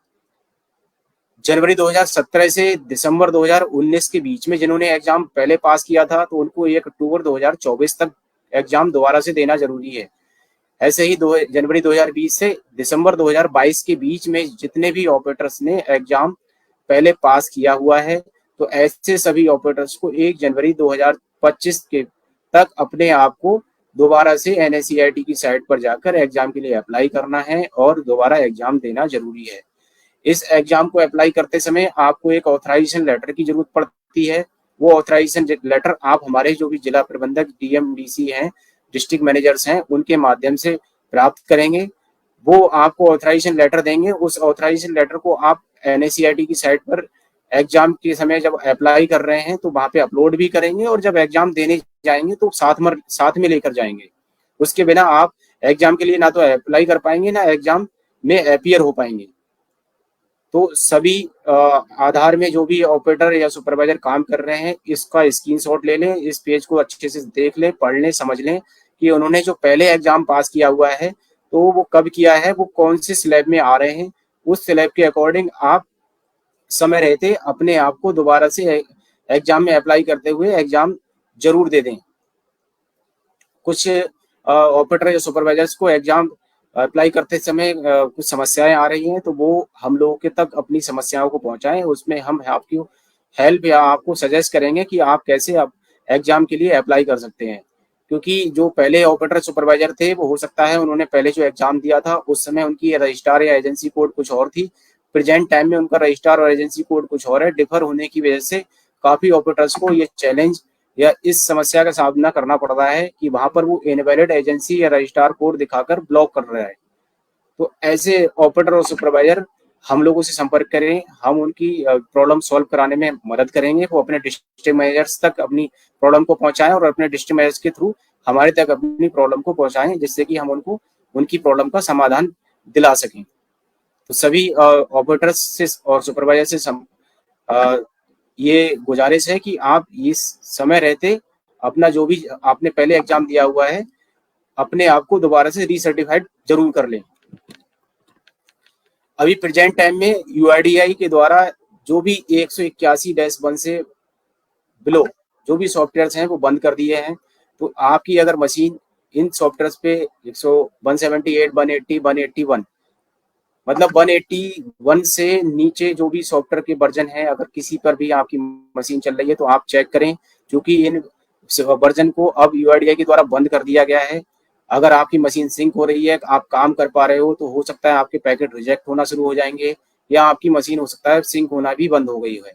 जनवरी 2017 से दिसंबर 2019 के बीच में जिन्होंने एग्जाम पहले पास किया था, तो उनको 1 अक्टूबर 2024 तक एग्जाम दोबारा से देना जरूरी है। ऐसे ही जनवरी 2020 से दिसंबर 2022 के बीच में जितने भी ऑपरेटर्स ने एग्जाम पहले पास किया हुआ है, तो ऐसे सभी ऑपरेटर्स को 1 जनवरी 2025 के तक अपने आप को दोबारा से एनएससीआरटी की साइट पर जाकर एग्जाम के लिए अप्लाई करना है और दोबारा एग्जाम देना जरूरी है। इस एग्जाम को अप्लाई करते समय आपको एक ऑथराइजेशन लेटर की जरूरत पड़ती है। वो ऑथराइजेशन लेटर आप हमारे जो भी जिला प्रबंधक डीएमडीसी हैं, डिस्ट्रिक्ट मैनेजर्स हैं, उनके माध्यम से प्राप्त करेंगे। वो आपको ऑथराइजेशन लेटर देंगे। उस ऑथराइजेशन लेटर को आप एनएससीआरटी की साइट पर एग्जाम के समय जब अप्लाई कर रहे हैं तो वहां पे अपलोड भी करेंगे और जब एग्जाम देने जाएंगे तो साथ में लेकर जाएंगे। उसके बिना आप एग्जाम के लिए ना तो अप्लाई कर पाएंगे ना एग्जाम में अपीयर हो पाएंगे। तो सभी आधार में जो भी ऑपरेटर या सुपरवाइजर काम कर रहे हैं, इसका स्क्रीनशॉट ले लें, इस पेज को अच्छे से देख लें, पढ़ लें, समझ लें कि उन्होंने जो पहले एग्जाम पास किया हुआ है तो वो कब किया है, वो कौन से स्लैब में आ रहे हैं, उस स्लैब के अकॉर्डिंग आप समय रहते अपने आप को दोबारा से एग्जाम में अप्लाई करते हुए एग्जाम जरूर दे दें। कुछ ऑपरेटर या सुपरवाइजर्स को एग्जाम अप्लाई करते समय कुछ समस्याएं आ रही हैं, तो वो हम लोगों के तक अपनी समस्याओं को पहुंचाएं। उसमें हम आपकी हेल्प या आपको सजेस्ट करेंगे कि आप कैसे आप एग्जाम के लिए अप्लाई कर सकते हैं। क्योंकि जो पहले ऑपरेटर सुपरवाइजर थे, वो हो सकता है उन्होंने पहले जो एग्जाम दिया था उस समय उनकी रजिस्ट्रार या एजेंसी कोड कुछ और थी, प्रेजेंट टाइम में उनका रजिस्ट्रार और एजेंसी कोड कुछ और है। डिफर होने की वजह से काफी ऑपरेटर्स को ये चैलेंज या इस समस्या का सामना करना पड़ रहा है कि वहां पर वो इनवैलिड एजेंसी या रजिस्ट्रार कोड दिखाकर ब्लॉक कर रहा है। तो ऐसे ऑपरेटर और सुपरवाइजर हम लोगों से संपर्क करें, हम उनकी प्रॉब्लम सॉल्व कराने में मदद करेंगे। वो अपने डिस्ट्रिक्ट मैनेजर्स तक अपनी प्रॉब्लम को पहुंचाएं और अपने डिस्ट्रिक्ट मैनेजर्स के थ्रू हमारे तक अपनी प्रॉब्लम को पहुंचाएं, जिससे कि हम उनको उनकी प्रॉब्लम का समाधान दिला सकें। तो सभी ऑपरेटर्स से और सुपरवाइजर से ये गुजारिश है कि आप इस समय रहते अपना जो भी आपने पहले एग्जाम दिया हुआ है अपने आप को दोबारा से रीसर्टिफाइड जरूर कर लें। अभी प्रेजेंट टाइम में यूआईडीआई के द्वारा जो भी 181-1 से बिलो जो भी सॉफ्टवेयर हैं वो बंद कर दिए हैं। तो आपकी अगर मशीन इन सॉफ्टवेयर पे 178, 180, 181 मतलब 181 से नीचे जो भी सॉफ्टवेयर के वर्जन है, अगर किसी पर भी आपकी मशीन चल रही है तो आप चेक करें, क्योंकि इन वर्जन को अब यूआईडीआई के द्वारा बंद कर दिया गया है। अगर आपकी मशीन सिंक हो रही है, आप काम कर पा रहे हो, तो हो सकता है आपके पैकेट रिजेक्ट होना शुरू हो जाएंगे या आपकी मशीन हो सकता है सिंक होना भी बंद हो गई है।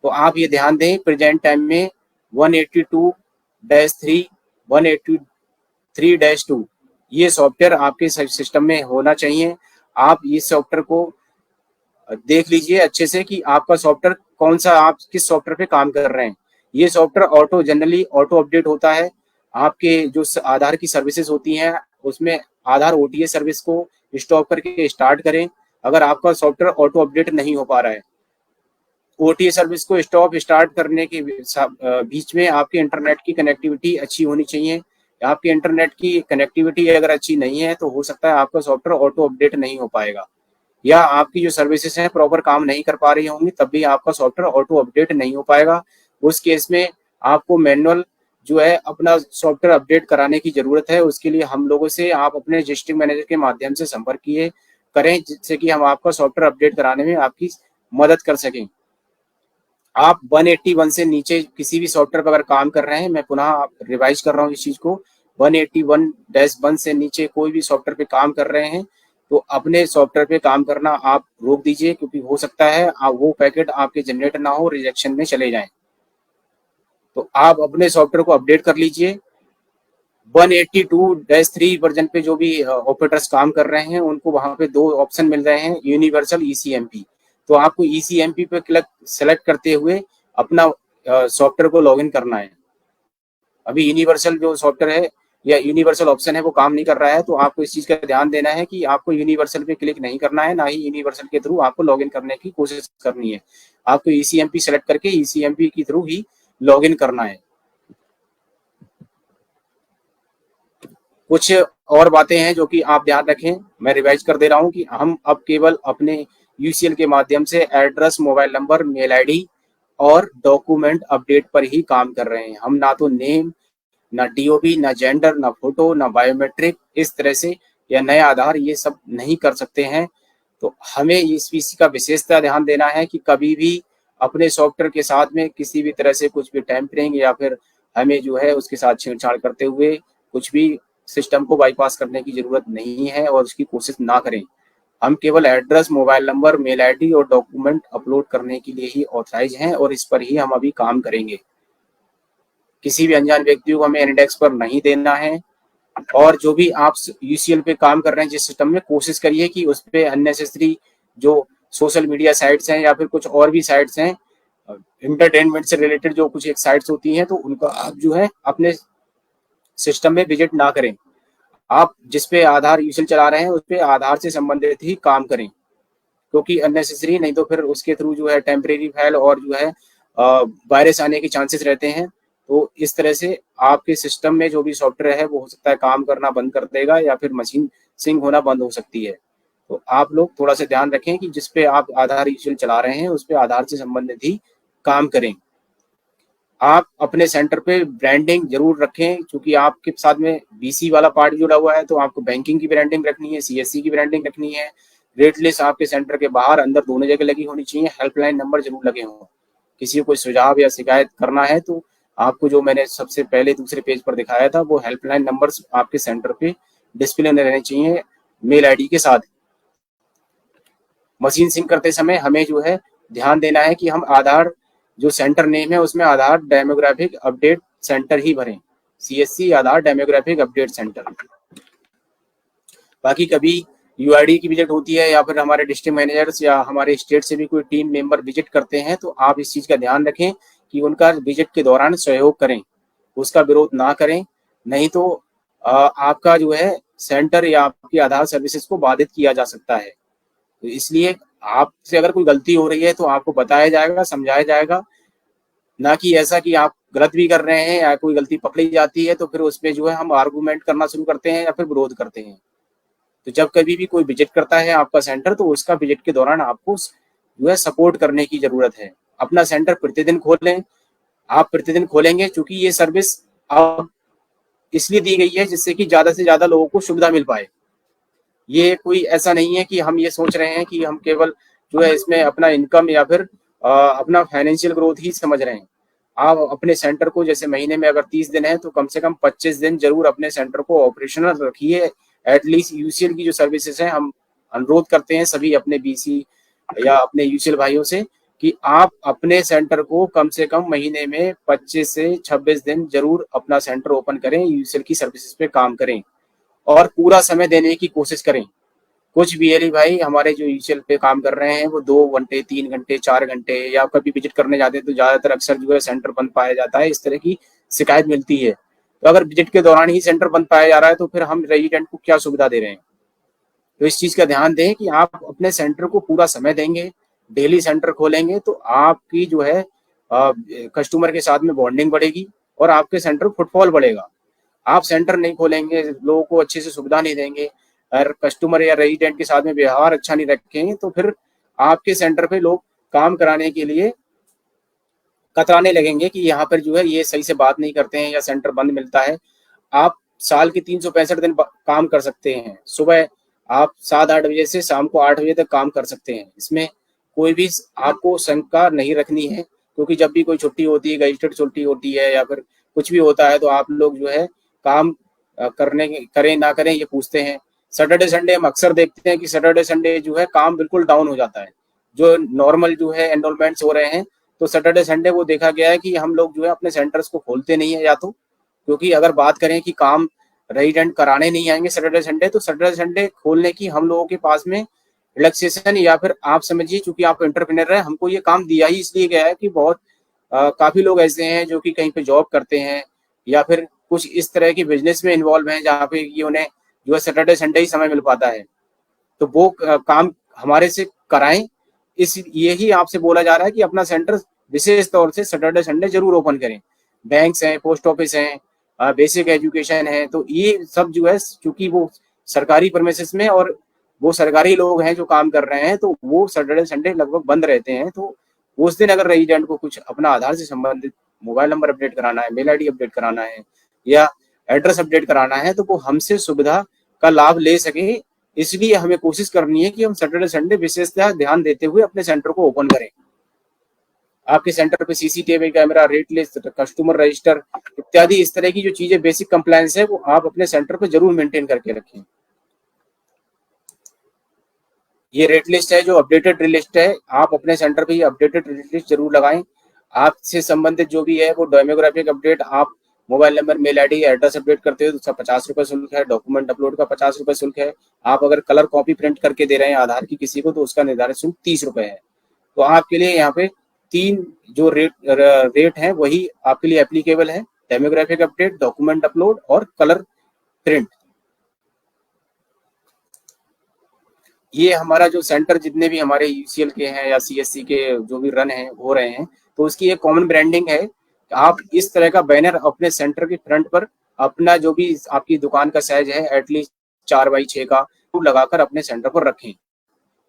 तो आप ये ध्यान दें, प्रेजेंट टाइम में 182-3, 183-2 ये सॉफ्टवेयर आपके सिस्टम में होना चाहिए। आप इस सॉफ्टवेयर को देख लीजिए अच्छे से कि आपका सॉफ्टवेयर कौन सा, आप किस सॉफ्टवेयर पे काम कर रहे हैं। ये सॉफ्टवेयर जनरली ऑटो अपडेट होता है। आपके जो आधार की सर्विसेज होती हैं उसमें आधार ओटीएस सर्विस को स्टॉप करके स्टार्ट करें। अगर आपका सॉफ्टवेयर ऑटो अपडेट नहीं हो पा रहा है, ओटीएस सर्विस को स्टॉप स्टार्ट करने के बीच में आपके इंटरनेट की कनेक्टिविटी अच्छी होनी चाहिए। आपकी इंटरनेट की कनेक्टिविटी अगर अच्छी नहीं है तो हो सकता है आपका सॉफ्टवेयर ऑटो अपडेट नहीं हो पाएगा, या आपकी जो सर्विसेज हैं प्रॉपर काम नहीं कर पा रही होंगी, तब भी आपका सॉफ्टवेयर ऑटो अपडेट नहीं हो पाएगा। उस केस में आपको मैनुअल जो है अपना सॉफ्टवेयर अपडेट कराने की जरूरत है। उसके लिए हम लोगों से आप अपने डिस्ट्रिक्ट मैनेजर के माध्यम से संपर्क करें, जिससे कि हम आपका सॉफ्टवेयर अपडेट कराने में आपकी मदद कर सकें। आप 181 से नीचे किसी भी सॉफ्टवेयर पर अगर काम कर रहे हैं, मैं पुनः रिवाइज कर रहा हूँ इस चीज को, 181-1 से नीचे कोई भी सॉफ्टवेयर पे काम कर रहे हैं तो अपने सॉफ्टवेयर पे काम करना आप रोक दीजिए, क्योंकि हो सकता है वो पैकेट आपके जनरेट ना हो, रिजेक्शन में चले जाएं। तो आप अपने सॉफ्टवेयर को अपडेट कर लीजिए। 182-3 वर्जन पे जो भी ऑपरेटर्स काम कर रहे हैं उनको वहां पे दो ऑप्शन मिल रहे हैं, यूनिवर्सल ईसीएमपी। तो आपको ईसीएमपी पे सेलेक्ट करते हुए अपना सॉफ्टवेयर को लॉगिन करना है। अभी यूनिवर्सल जो सॉफ्टवेयर है या यूनिवर्सल ऑप्शन है वो काम नहीं कर रहा है, तो आपको इस चीज का ध्यान देना है कि आपको यूनिवर्सल पे क्लिक नहीं करना है, ना ही यूनिवर्सल के थ्रू आपको लॉगिन करने की कोशिश करनी है। आपको ईसीएमपी सेलेक्ट करके ईसीएमपी के थ्रू ही लॉगिन करना है। कुछ और बातें हैं जो कि आप ध्यान रखें, मैं रिवाइज कर दे रहा हूं कि हम अब केवल अपने यूसीएल के माध्यम से address, mobile number, mail ID और डॉक्यूमेंट अपडेट पर ही काम कर रहे हैं। हम ना तो नेम, ना डीओबी, ना जेंडर, ना फोटो, ना बायोमेट्रिक इस तरह से या नया आधार, ये सब नहीं कर सकते हैं। तो हमें इस पीसी का विशेषता ध्यान देना है कि कभी भी अपने सॉफ्टवेयर के साथ में किसी भी तरह से कुछ भी टैंपरिंग या फिर हमें जो है उसके साथ छेड़छाड़ करते हुए कुछ भी सिस्टम को बाईपास करने की जरूरत नहीं है और उसकी कोशिश ना करें। हम केवल address, mobile number, mail ID और डॉक्यूमेंट अपलोड करने के लिए ही ऑथराइज हैं और इस पर ही हम अभी काम करेंगे। किसी भी अनजान व्यक्ति को हमें इंडेक्स पर नहीं देना है। और जो भी आप यूसीएल पे काम कर रहे हैं जिस सिस्टम में, कोशिश करिए कि उस पे अननेसेसरी जो सोशल मीडिया साइट्स हैं या फिर कुछ और भी साइट्स हैं एंटरटेनमेंट से रिलेटेड जो कुछ एक साइट्स होती हैं, तो उनका आप जो है अपने सिस्टम में विजिट ना करें। आप जिस पे आधार यूसीएल चला रहे हैं उस पे आधार से संबंधित ही काम करें, क्योंकि अननेसेसरी नहीं तो फिर उसके थ्रू जो है टेम्परेरी फाइल और जो है वायरस आने के चांसेस रहते हैं। तो इस तरह से आपके सिस्टम में जो भी सॉफ्टवेयर है वो हो सकता है काम करना बंद कर देगा या फिर मशीन सिंक होना बंद हो सकती है। तो आप लोग थोड़ा सा ध्यान रखें कि जिस पे आप आधार यूसीएल चला रहे हैं उस पे आधार से संबंधित ही काम करें। आप अपने सेंटर पे ब्रांडिंग जरूर रखें, क्योंकि आपके साथ में बीसी वाला पार्ट जुड़ा हुआ है, तो आपको बैंकिंग की ब्रांडिंग रखनी है, सीएससी की ब्रांडिंग रखनी है। रेट लिस्ट आपके सेंटर के बाहर अंदर दोनों जगह लगी होनी चाहिए। हेल्पलाइन नंबर जरूर लगे हों। किसी को कोई सुझाव या शिकायत करना है तो आपको जो मैंने सबसे पहले दूसरे पेज पर दिखाया था वो हेल्पलाइन नंबर्स आपके सेंटर पे डिस्प्ले में रहने चाहिए मेल आईडी के साथ। मशीन सिंक करते समय हमें जो है ध्यान देना है कि हम आधार जो सेंटर नेम है उसमें आधार डेमोग्राफिक अपडेट सेंटर ही भरें, सीएससी आधार डेमोग्राफिक अपडेट सेंटर। बाकी कभी यूआईडी की विजिट होती है या फिर हमारे डिस्ट्रिक्ट मैनेजर्स या हमारे स्टेट से भी कोई टीम मेंबर विजिट करते हैं, तो आप इस चीज का ध्यान रखें कि उनका विजिट के दौरान सहयोग करें, उसका विरोध ना करें, नहीं तो आपका जो है सेंटर या आपकी आधार सर्विसेज को बाधित किया जा सकता है। तो इसलिए आपसे अगर कोई गलती हो रही है तो आपको बताया जाएगा, समझाया जाएगा, ना कि ऐसा कि आप गलत भी कर रहे हैं या कोई गलती पकड़ी जाती है तो फिर उसमें जो है हम आर्गूमेंट करना शुरू करते हैं या फिर विरोध करते हैं। तो जब कभी भी कोई विजिट करता है आपका सेंटर, तो उसका विजिट के दौरान आपको जो है सपोर्ट करने की जरूरत है। अपना सेंटर प्रतिदिन खोलें। आप प्रतिदिन खोलेंगे क्योंकि ये सर्विस अब इसलिए दी गई है जिससे कि ज्यादा से ज्यादा लोगों को सुविधा मिल पाए। ये कोई ऐसा नहीं है कि हम ये सोच रहे हैं कि हम केवल जो है इसमें अपना इनकम या फिर अपना फाइनेंशियल ग्रोथ ही समझ रहे हैं। आप अपने सेंटर को जैसे महीने में अगर 30 दिन है तो कम से कम 25 दिन जरूर अपने सेंटर को ऑपरेशनल रखिए। एटलीस्ट यूसीएल की जो सर्विसेज हैं हम अनुरोध करते हैं सभी अपने बीसी या अपने यूसीएल भाइयों से कि आप अपने सेंटर को कम से कम महीने में 25 से 26 दिन जरूर अपना सेंटर ओपन करें, यूसीएल की सर्विसेज पे काम करें और पूरा समय देने की कोशिश करें। कुछ बीएलई भाई हमारे जो यूसीएल पे काम कर रहे हैं वो 2 घंटे 3 घंटे 4 घंटे या कभी विजिट करने जाते हैं तो ज्यादातर अक्सर जो है सेंटर बंद पाया जाता है, इस तरह की शिकायत मिलती है। तो अगर विजिट के दौरान ही सेंटर बंद पाया जा रहा है तो फिर हम रेजिडेंट को क्या सुविधा दे रहे हैं। तो इस चीज का ध्यान दें कि आप अपने सेंटर को पूरा समय देंगे, डेली सेंटर खोलेंगे तो आपकी जो है कस्टमर के साथ में बॉन्डिंग बढ़ेगी और आपके सेंटर फुटफॉल बढ़ेगा। आप सेंटर नहीं खोलेंगे, लोगों को अच्छे से सुविधा नहीं देंगे, अगर कस्टमर या रेजिडेंट के साथ में व्यवहार अच्छा नहीं रखेंगे तो फिर आपके सेंटर पे लोग काम कराने के लिए कतराने लगेंगे कि यहाँ पर जो है ये सही से बात नहीं करते हैं या सेंटर बंद मिलता है। आप साल के 365 दिन काम कर सकते हैं। सुबह आप 7-8 बजे से शाम को 8 बजे तक काम कर सकते हैं। इसमें कोई भी आपको शंका नहीं रखनी है, क्योंकि जब भी कोई छुट्टी होती है, गजिस्टेड छुट्टी होती है या फिर कुछ भी होता है तो आप लोग जो है काम करने करें ना करें ये पूछते हैं। सैटरडे संडे हम अक्सर देखते हैं कि सैटरडे संडे जो है काम बिल्कुल डाउन हो जाता है। जो नॉर्मल जो है एनरोलमेंट्स हो रहे हैं तो सैटरडे संडे वो देखा गया है कि हम लोग जो है अपने सेंटर्स को खोलते नहीं है, या तो क्योंकि अगर बात करें कि काम रेजिडेंट कराने नहीं आएंगे सैटरडे संडे, तो सैटरडे संडे खोलने की हम लोगों के पास में रिलैक्सेशन या फिर आप समझिए चूंकि आप एंटरप्रेन्योर है, हमको ये काम दिया ही इसलिए गया है कि बहुत काफी लोग ऐसे हैं जो कि कहीं पे जॉब करते हैं या फिर कुछ इस तरह के बिजनेस में इन्वॉल्व हैं जहाँ पे ये उन्हें जो है सैटरडे संडे ही समय मिल पाता है, तो वो काम हमारे से कराएं। इस यही आपसे बोला जा रहा है कि अपना सेंटर विशेष तौर से सैटरडे संडे जरूर ओपन करें। बैंक्स हैं, पोस्ट ऑफिस हैं, बेसिक एजुकेशन है, तो ये सब जो है चूंकि वो सरकारी प्रेमिसेस में और वो सरकारी लोग हैं जो काम कर रहे हैं तो वो सैटरडे संडे लगभग बंद रहते हैं। तो उस दिन अगर रेजिडेंट को कुछ अपना आधार से संबंधित मोबाइल नंबर अपडेट कराना है, मेल आईडी अपडेट कराना है या एड्रेस अपडेट कराना है तो वो हमसे सुविधा का लाभ ले सके। इसलिए हमें कोशिश करनी है कि हम सैटरडे संडे विशेषतः ध्यान देते हुए अपने सेंटर को ओपन करें। आपके सेंटर पे CCTV camera, rate list, customer register इत्यादि इस तरह की जो चीजें बेसिक कंप्लायंस है वो आप अपने सेंटर पे जरूर मेंटेन करके रखें। ये रेट लिस्ट है जो अपडेटेड लिस्ट है, आप अपने सेंटर पे ये अपडेटेड रेट लिस्ट जरूर लगाएं। आपसे संबंधित जो भी है वो डेमोग्राफिक अपडेट आप mobile number, mail ID, address update करते हो तो उसका 50 रुपये शुल्क है। डॉक्यूमेंट अपलोड का 50 रुपये शुल्क है। आप अगर कलर कॉपी प्रिंट करके दे रहे हैं आधार की किसी को तो उसका निर्धारित शुल्क 30 रुपये है। तो आपके लिए यहाँ पे 3 जो रेट है वही आपके लिए एप्लीकेबल है, डेमोग्राफिक अपडेट, डॉक्यूमेंट अपलोड और कलर प्रिंट। ये हमारा जो सेंटर जितने भी हमारे यूसीएल के हैं या सीएससी के जो भी रन हैं हो रहे हैं तो उसकी एक कॉमन ब्रांडिंग है। आप इस तरह का बैनर अपने सेंटर के फ्रंट पर अपना जो भी आपकी दुकान का साइज है एटलीस्ट 4x6 का लगाकर अपने सेंटर पर रखें,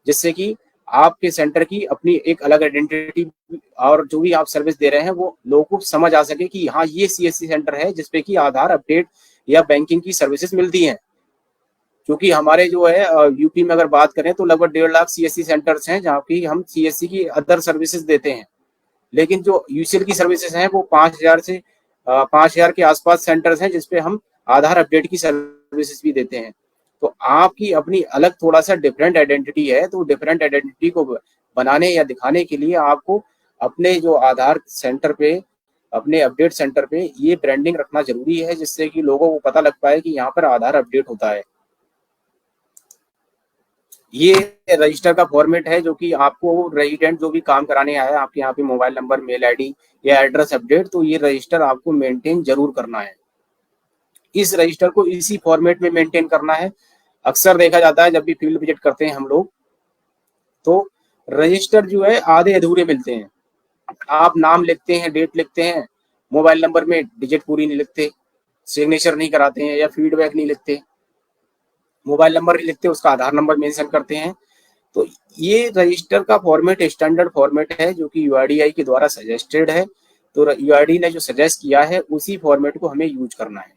जिससे कि आपके सेंटर की अपनी एक अलग आइडेंटिटी और जो भी आप सर्विस दे रहे हैं वो लोगों को समझ आ सके कि हाँ ये सीएससी सेंटर है जिसपे कि आधार अपडेट या बैंकिंग की सर्विसेज मिलती हैं। क्योंकि हमारे जो है यूपी में अगर बात करें तो लगभग 1.5 लाख सीएससी सेंटर्स हैं जहाँ की हम सीएससी की अदर सर्विसेज देते हैं, लेकिन जो यूसीएल की सर्विसेज हैं वो 5,000 से 5,000 के आसपास सेंटर्स हैं जिसपे हम आधार अपडेट की सर्विसेज भी देते हैं। तो आपकी अपनी अलग थोड़ा सा डिफरेंट आइडेंटिटी है, तो डिफरेंट आइडेंटिटी को बनाने या दिखाने के लिए आपको अपने जो आधार सेंटर पे, अपने अपडेट सेंटर पे ये ब्रांडिंग रखना जरूरी है, जिससे कि लोगों को पता लग पाए कि यहाँ पर आधार अपडेट होता है। ये रजिस्टर का फॉर्मेट है जो कि आपको रेजिडेंट जो भी काम कराने आया है, आपके यहाँ पे मोबाइल नंबर, मेल आईडी या एड्रेस अपडेट, तो ये रजिस्टर आपको मेंटेन जरूर करना है। इस रजिस्टर को इसी फॉर्मेट में मेंटेन करना है। अक्सर देखा जाता है जब भी फील्ड विजिट करते हैं हम लोग, तो रजिस्टर जो है आधे अधूरे मिलते हैं। आप नाम लिखते हैं, डेट लिखते हैं, मोबाइल नंबर में डिजिट पूरी नहीं लिखते, सिग्नेचर नहीं कराते हैं या फीडबैक नहीं लिखते, मोबाइल नंबर नहीं लिखते, उसका आधार नंबर मेंशन करते हैं। तो ये रजिस्टर का फॉर्मेट स्टैंडर्ड फॉर्मेट है जो कि यूआईडीआई के द्वारा सजेस्टेड है। तो यूआईडी ने जो सजेस्ट किया है उसी फॉर्मेट को हमें यूज करना है।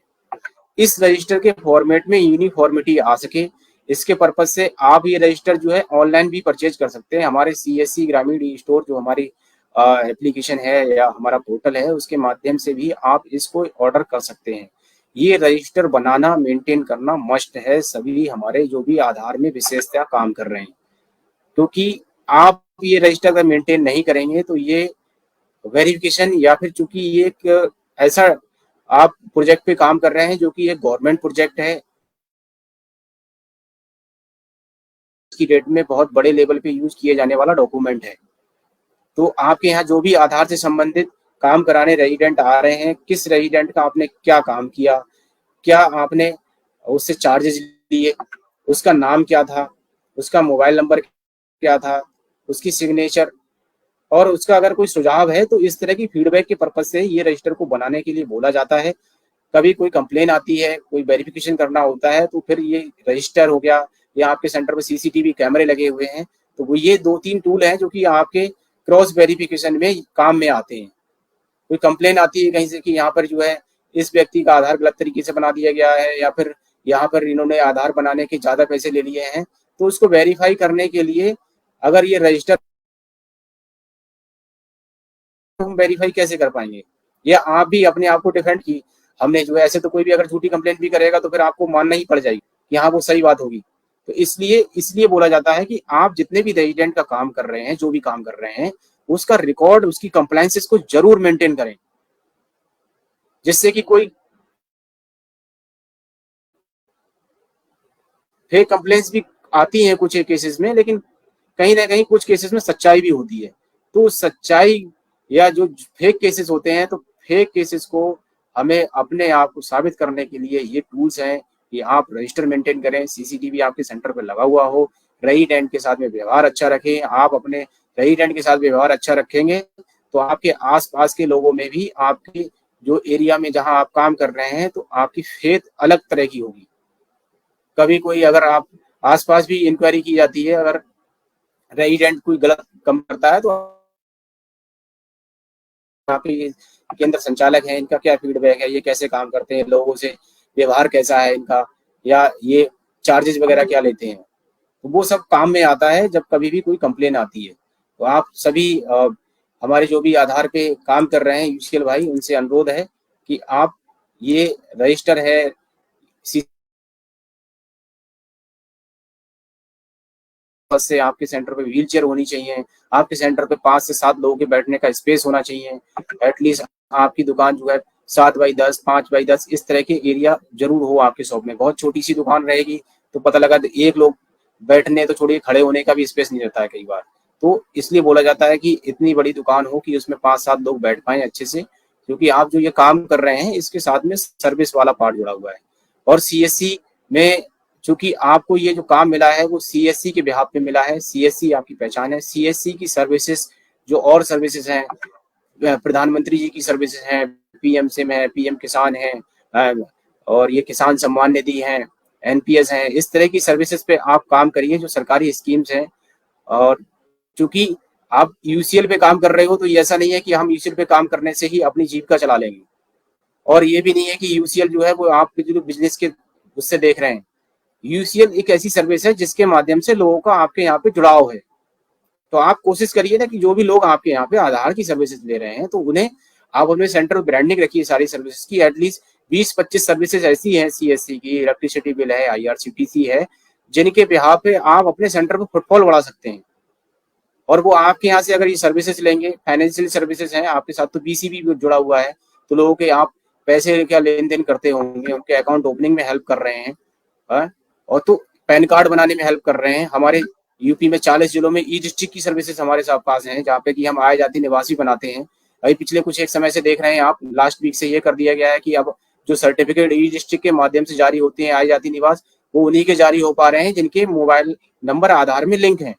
इस रजिस्टर के फॉर्मेट में यूनिफॉर्मिटी आ सके, इसके पर्पज से आप ये रजिस्टर जो है ऑनलाइन भी परचेज कर सकते हैं। हमारे सीएससी ग्रामीण ई स्टोर जो हमारी एप्लीकेशन है या हमारा पोर्टल है उसके माध्यम से भी आप इसको ऑर्डर कर सकते हैं। ये रजिस्टर बनाना, मेंटेन करना मस्ट है सभी हमारे जो भी आधार में विशेषतः काम कर रहे हैं, क्योंकि आप ये रजिस्टर अगर मेंटेन नहीं करेंगे तो ये वेरिफिकेशन या फिर चूंकि ये एक ऐसा आप प्रोजेक्ट पे काम कर रहे हैं जो कि एक गवर्नमेंट प्रोजेक्ट है, की डेट में बहुत बड़े लेवल पे यूज किए जाने वाला डॉक्यूमेंट है। तो आपके यहाँ जो भी आधार से संबंधित काम कराने रेजिडेंट आ रहे हैं, किस रेजिडेंट का आपने क्या काम किया, क्या आपने उससे चार्जेस लिए, उसका नाम क्या था, उसका मोबाइल नंबर क्या था, उसकी सिग्नेचर, और उसका अगर कोई सुझाव है तो इस तरह की फीडबैक के पर्पज से ये रजिस्टर को बनाने के लिए बोला जाता है। कभी कोई कंप्लेन आती है, कोई वेरिफिकेशन करना होता है, तो फिर ये रजिस्टर हो गया या आपके सेंटर पर सीसीटीवी कैमरे लगे हुए हैं, तो वो ये 2-3 टूल हैं जो कि आपके क्रॉस वेरिफिकेशन में काम में आते हैं। कोई कंप्लेन आती है कहीं से कि यहाँ पर जो है इस व्यक्ति का आधार गलत तरीके से बना दिया गया है या फिर यहाँ पर इन्होंने आधार बनाने के ज्यादा पैसे ले लिए हैं, तो उसको वेरीफाई करने के लिए अगर ये रजिस्टर, हम वेरीफाई कैसे कर पाएंगे, या आप भी अपने आप को डिफेंड की हमने जो है, ऐसे तो कोई भी अगर झूठी कंप्लेंट भी करेगा तो फिर आपको मानना ही पड़ जाएगी कि हाँ वो सही बात होगी। तो इसलिए बोला जाता है कि आप जितने भी रेजिडेंट का काम कर रहे हैं, जो भी काम कर रहे हैं, उसका रिकॉर्ड, उसकी कंप्लायंसेस को जरूर मेंटेन करें, जिससे कि कोई फेक कंप्लेंट्स भी आती हैं कुछ केसेस में, लेकिन कहीं ना कहीं कुछ केसेस में सच्चाई भी होती है। तो सच्चाई या जो फेक केसेस होते हैं, तो फेक केसेस को हमें अपने आप को साबित करने के लिए ये टूल्स हैं कि आप रजिस्टर मेंटेन करें, सीसीटीवी आपके सेंटर पर लगा हुआ हो, रेजिडेंट के साथ में व्यवहार अच्छा रखें। आप अपने रेजिडेंट के साथ व्यवहार अच्छा रखेंगे तो आपके आसपास के लोगों में भी आपके जो एरिया में जहां आप काम कर रहे हैं तो आपकी फेथ अलग तरह की होगी। कभी कोई अगर आप आसपास भी इंक्वायरी की जाती है, अगर रेजिडेंट कोई गलत काम करता है तो यहाँ पे केंद्र संचालक है, इनका क्या फीडबैक है, ये कैसे काम करते हैं, लोगों से व्यवहार कैसा है इनका, या ये चार्जेस वगैरह क्या लेते हैं, तो वो सब काम में आता है जब कभी भी कोई कंप्लेन आती है। तो आप सभी हमारे जो भी आधार पे काम कर रहे हैं यूसीएल भाई, उनसे अनुरोध है कि आप ये रजिस्टर है, से आपके सेंटर पे व्हील चेयर होनी चाहिए, आपके सेंटर पे 5 से 7 लोगों के बैठने का स्पेस होना चाहिए, एटलीस्ट आपकी दुकान जो है 7x10, 5x10 इस तरह के एरिया जरूर हो आपके शॉप में। बहुत छोटी सी दुकान रहेगी तो पता लगा एक लोग बैठने तो छोड़िए, खड़े होने का भी स्पेस नहीं रहता है कई बार। तो इसलिए बोला जाता है कि इतनी बड़ी दुकान हो कि उसमें 5-7 लोग बैठ पाए अच्छे से, क्योंकि आप जो ये काम कर रहे हैं इसके साथ में सर्विस वाला पार्ट जुड़ा हुआ है। और सीएससी में चूंकि आपको ये जो काम मिला है वो सीएससी के बिहाफ पे मिला है, सीएससी आपकी पहचान है। सीएससी की सर्विसेज जो और सर्विसेज हैं, प्रधानमंत्री जी की सर्विसेज हैं, पीएम सिम है, पीएम किसान है, और ये किसान सम्मान निधि है, एनपीएस हैं, इस तरह की सर्विसेज पे आप काम करिए जो सरकारी स्कीम्स हैं। और चूंकि आप यूसीएल पे काम कर रहे हो तो ये ऐसा नहीं है कि हम यूसीएल पे काम करने से ही अपनी जीविका चला लेंगे, और ये भी नहीं है कि यूसीएल जो है वो आप जो बिजनेस के उससे देख रहे हैं। यूसीएल एक ऐसी सर्विस है जिसके माध्यम से लोगों का आपके यहाँ पे जुड़ाव है। तो आप कोशिश करिए ना कि जो भी लोग आपके यहाँ पे आधार की सर्विसेज ले रहे हैं तो उन्हें आप अपने सेंटर ब्रांडिंग रखिए सारी सर्विसेज की। एटलीस्ट 20-25 सर्विसेज ऐसी हैं, सीएससी की, इलेक्ट्रिसिटी बिल है, आईआरसीटीसी है, जिनके बिहाफ पे आप अपने सेंटर पर फुटफॉल बढ़ा सकते हैं। और वो आपके यहाँ से अगर ये सर्विसेज लेंगे, फाइनेंशियल सर्विसेज हैं आपके साथ, तो बीसीबी भी जुड़ा हुआ है, तो लोगों के आप पैसे क्या लेन देन करते होंगे, उनके अकाउंट ओपनिंग में हेल्प कर रहे हैं, और तो पैन कार्ड बनाने में हेल्प कर रहे हैं। हमारे यूपी में 40 जिलों में ई डिस्ट्रिक्ट की सर्विसेज हमारे साथ पास हैं, जहाँ पे कि हम आय जाति निवासी बनाते हैं। अभी पिछले कुछ एक समय से देख रहे हैं आप, लास्ट वीक से ये कर दिया गया है कि अब जो सर्टिफिकेट ई डिस्ट्रिक्ट के माध्यम से जारी होते हैं आय जाति निवास, वो उन्हीं के जारी हो पा रहे हैं जिनके मोबाइल नंबर आधार में लिंक है।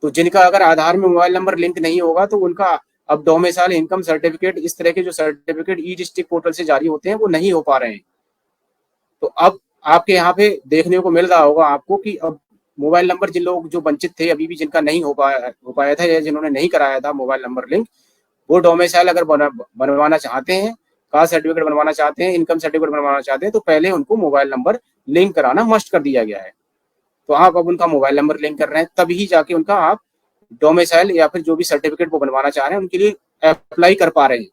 तो जिनका अगर आधार में मोबाइल नंबर लिंक नहीं होगा तो उनका अब डोमिसाइल, इनकम सर्टिफिकेट, इस तरह के जो सर्टिफिकेट ई डिस्ट्रिक्ट पोर्टल से जारी होते हैं वो नहीं हो पा रहे हैं। तो अब आपके यहाँ पे देखने को मिल रहा होगा आपको कि अब मोबाइल नंबर जिन लोग जो वंचित थे अभी भी, जिनका नहीं हो पाया था या जिन्होंने नहीं कराया था मोबाइल नंबर लिंक, वो डोमिसाइल अगर बनवाना चाहते हैं, कास्ट सर्टिफिकेट बनवाना चाहते हैं, इनकम सर्टिफिकेट बनवाना चाहते हैं, तो पहले उनको मोबाइल नंबर लिंक कराना मस्ट कर दिया गया है। तो आप अब उनका मोबाइल नंबर लिंक कर रहे हैं, तभी जाके उनका आप डोमिसाइल या फिर जो भी सर्टिफिकेट वो बनवाना चाह रहे हैं उनके लिए अप्लाई कर पा रहे हैं।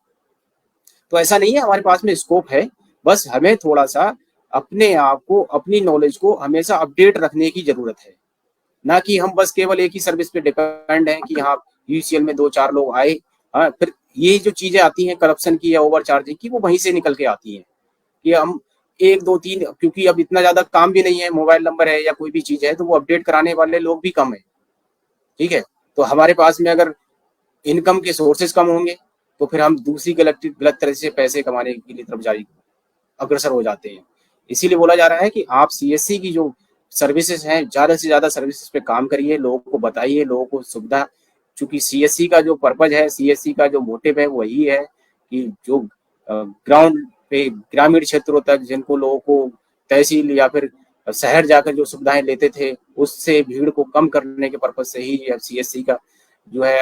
तो ऐसा नहीं है, हमारे पास में स्कोप है, बस हमें थोड़ा सा अपने आप को, अपनी नॉलेज को हमेशा अपडेट रखने की जरूरत है। ना कि हम बस केवल एक ही सर्विस पे डिपेंड हैं कि हाँ यूसीएल में 2-4 लोग आए, फिर ये जो चीजें आती हैं करप्शन की या ओवर चार्जिंग की, वो वहीं से निकल के आती हैं कि हम 1-2-3, क्योंकि अब इतना ज्यादा काम भी नहीं है, मोबाइल नंबर है या कोई भी चीज है तो वो अपडेट कराने वाले लोग भी कम है। ठीक है, तो हमारे पास में अगर इनकम के सोर्सेज कम होंगे तो फिर हम दूसरी गलत तरह से पैसे कमाने के लिए तरफ जारी अग्रसर हो जाते हैं। इसीलिए बोला जा रहा है कि आप सीएससी की जो सर्विसेज हैं, ज्यादा से ज्यादा सर्विसेज पे काम करिए, लोगों को बताइए, लोगों को सुविधा, चूंकि सीएससी का जो पर्पज है, सीएससी का जो मोटिव है वही है कि जो ग्राउंड पे ग्रामीण क्षेत्रों तक जिनको लोगों को तहसील या फिर शहर जाकर जो सुविधाएं लेते थे उससे भीड़ को कम करने के पर्पज से ही सीएससी का जो है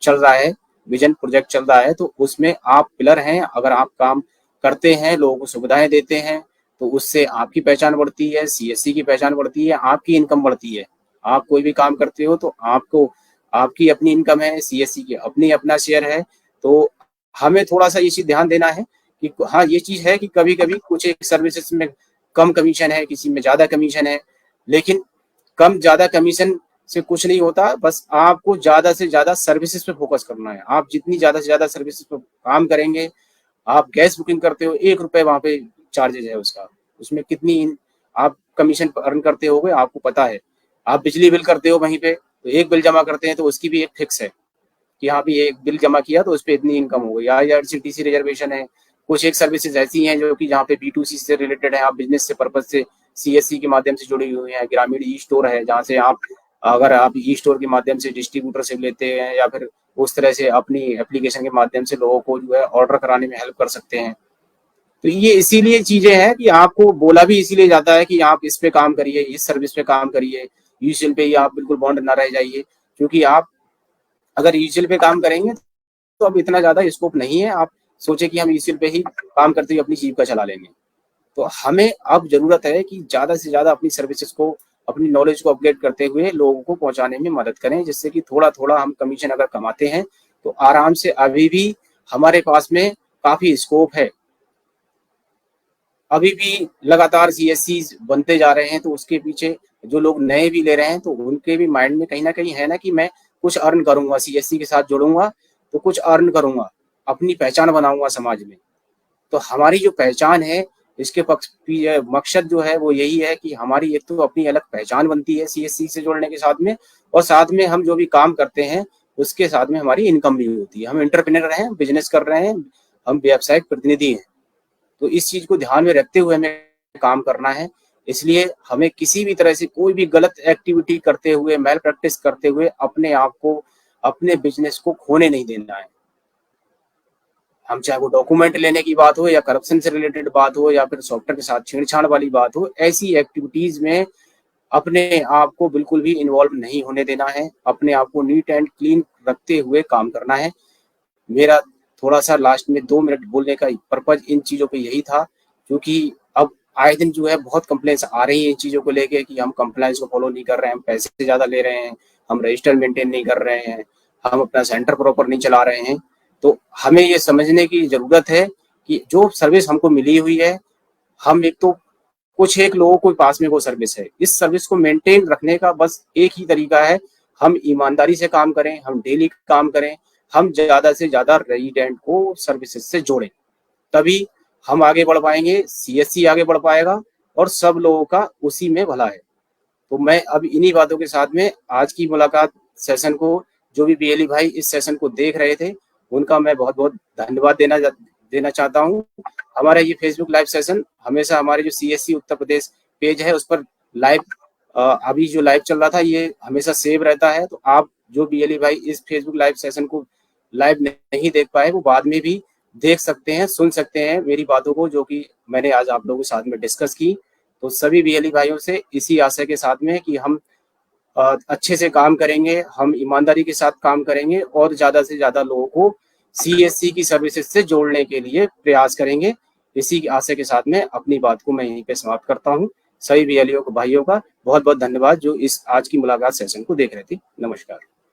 चल रहा है, विजन प्रोजेक्ट चल रहा है। तो उसमें आप पिलर हैं, अगर आप काम करते हैं, लोगों को सुविधाएं देते हैं, तो उससे आपकी पहचान बढ़ती है, सीएससी की पहचान बढ़ती है, आपकी इनकम बढ़ती है। आप कोई भी काम करते हो तो आपको आपकी अपनी इनकम है, सीएससी की अपनी अपना शेयर है। तो हमें थोड़ा सा ये चीज ध्यान देना है कि हाँ ये चीज है कि कभी कभी कुछ एक सर्विसेज में कम कमीशन है, किसी में ज्यादा कमीशन है, लेकिन कम ज्यादा कमीशन से कुछ नहीं होता। बस आपको ज्यादा से ज्यादा सर्विसेज पे फोकस करना है। आप जितनी ज्यादा से ज्यादा सर्विसेज पे काम करेंगे, आप गैस बुकिंग करते हो, 1 रुपए वहां पे चार्जेज है उसका, उसमें कितनी आप कमीशन अर्न करते हो आपको पता है। आप बिजली बिल करते हो वहीं पे, तो एक बिल जमा करते हैं तो उसकी भी एक फिक्स है कि हाँ भी एक बिल जमा किया तो उस पर इतनी इनकम हो गई। आईआरसीटीसी रिजर्वेशन है, कुछ एक सर्विसेज ऐसी हैं जो कि जहाँ पे B2C से रिलेटेड है, आप बिजनेस से पर्पज से सीएससी के माध्यम से जुड़ी हुई है। ग्रामीण ई स्टोर है, जहाँ से आप अगर आप ई स्टोर के माध्यम से डिस्ट्रीब्यूटर से लेते हैं या फिर उस तरह से अपनी एप्लीकेशन के माध्यम से लोगों को जो है ऑर्डर कराने में हेल्प कर सकते हैं। तो ये इसीलिए चीजें हैं कि आपको बोला भी इसीलिए जाता है कि आप इस पे काम करिए, इस सर्विस पे काम करिए, यूसीएल पे ही आप बिल्कुल बॉन्ड ना रह जाइए। क्योंकि आप अगर यूसीएल पे काम करेंगे तो अब इतना ज्यादा स्कोप नहीं है आप सोचे कि हम यूसीएल पे ही काम करते हुए अपनी जीविका चला लेंगे। तो हमें अब जरूरत है कि ज्यादा से ज्यादा अपनी सर्विसेज को, अपनी नॉलेज को अपग्रेड करते हुए लोगों को पहुंचाने में मदद करें, जिससे कि थोड़ा थोड़ा हम कमीशन अगर कमाते हैं तो आराम से अभी भी हमारे पास में काफी स्कोप है। अभी भी लगातार सीएससी बनते जा रहे हैं, तो उसके पीछे जो लोग नए भी ले रहे हैं तो उनके भी माइंड में कहीं ना कहीं है ना कि मैं कुछ अर्न करूंगा, सीएससी के साथ जुड़ूंगा तो कुछ अर्न करूंगा, अपनी पहचान बनाऊंगा समाज में। तो हमारी जो पहचान है, इसके पक्ष मकसद जो है वो यही है कि हमारी एक तो अपनी अलग पहचान बनती है सीएससी से जुड़ने के साथ में, और साथ में हम जो भी काम करते हैं उसके साथ में हमारी इनकम भी होती है। हम एंटरप्रेन्योर हैं, बिजनेस कर रहे हैं, हम व्यावसायिक प्रतिनिधि हैं। तो इस चीज को ध्यान में रखते हुए हमें काम करना है। इसलिए हमें किसी भी तरह से कोई भी गलत एक्टिविटी करते हुए, मैल प्रैक्टिस करते हुए अपने आप को, अपने बिजनेस को खोने नहीं देना है। हम चाहे वो डॉक्यूमेंट लेने की बात हो या करप्शन से रिलेटेड बात हो या फिर सॉफ्टवेयर के साथ छेड़छाड़ वाली बात हो, ऐसी एक्टिविटीज में अपने आप को बिल्कुल भी इन्वॉल्व नहीं होने देना है, अपने आप को नीट एंड क्लीन रखते हुए काम करना है। मेरा थोड़ा सा लास्ट में 2 मिनट बोलने का पर्पज इन चीज़ों पे यही था, क्योंकि अब आए दिन जो है बहुत कंप्लेंट्स आ रही हैं इन चीज़ों को लेके कि हम कंप्लायंस को फॉलो नहीं कर रहे हैं, हम पैसे ज़्यादा ले रहे हैं, हम रजिस्टर मेंटेन नहीं कर रहे हैं, हम अपना सेंटर प्रॉपर नहीं चला रहे हैं। तो हमें ये समझने की ज़रूरत है कि जो सर्विस हमको मिली हुई है, हम एक तो कुछ एक लोगों के पास में वो सर्विस है, इस सर्विस को मेंटेन रखने का बस एक ही तरीका है, हम ईमानदारी से काम करें, हम डेली काम करें, हम ज़्यादा से ज़्यादा रेजिडेंट को सर्विसेज से जोड़ें, तभी हम आगे बढ़ पाएंगे, सीएससी आगे बढ़ पाएगा और सब लोगों का उसी में भला है। तो मैं अब इन्हीं बातों के साथ में आज की मुलाकात सेशन को, जो भी बीएलई भाई इस सेशन को देख रहे थे, उनका मैं बहुत बहुत धन्यवाद देना चाहता हूँ। हमारा ये फेसबुक लाइव सेशन हमेशा हमारे जो सीएससी उत्तर प्रदेश पेज है उस पर लाइव, अभी जो लाइव चल रहा था ये हमेशा सेव रहता है। तो आप जो बीएलई भाई इस फेसबुक लाइव सेशन को लाइव नहीं देख पाए, वो बाद में भी देख सकते हैं, सुन सकते हैं मेरी बातों को, जो कि मैंने आज आप लोगों के साथ में डिस्कस की। तो सभी बीएलई भाइयों से इसी आशय के साथ में कि हम अच्छे से काम करेंगे, हम ईमानदारी के साथ काम करेंगे और ज़्यादा से ज़्यादा लोगों को सीएससी की सर्विसेज से जोड़ने के लिए प्रयास करेंगे। इसी आशय के साथ में अपनी बात को मैं यहीं पे समाप्त करता हूँ। सभी बीएलईओ को भाइयों का बहुत बहुत धन्यवाद जो इस आज की मुलाकात सेशन को देख रहे थे। नमस्कार।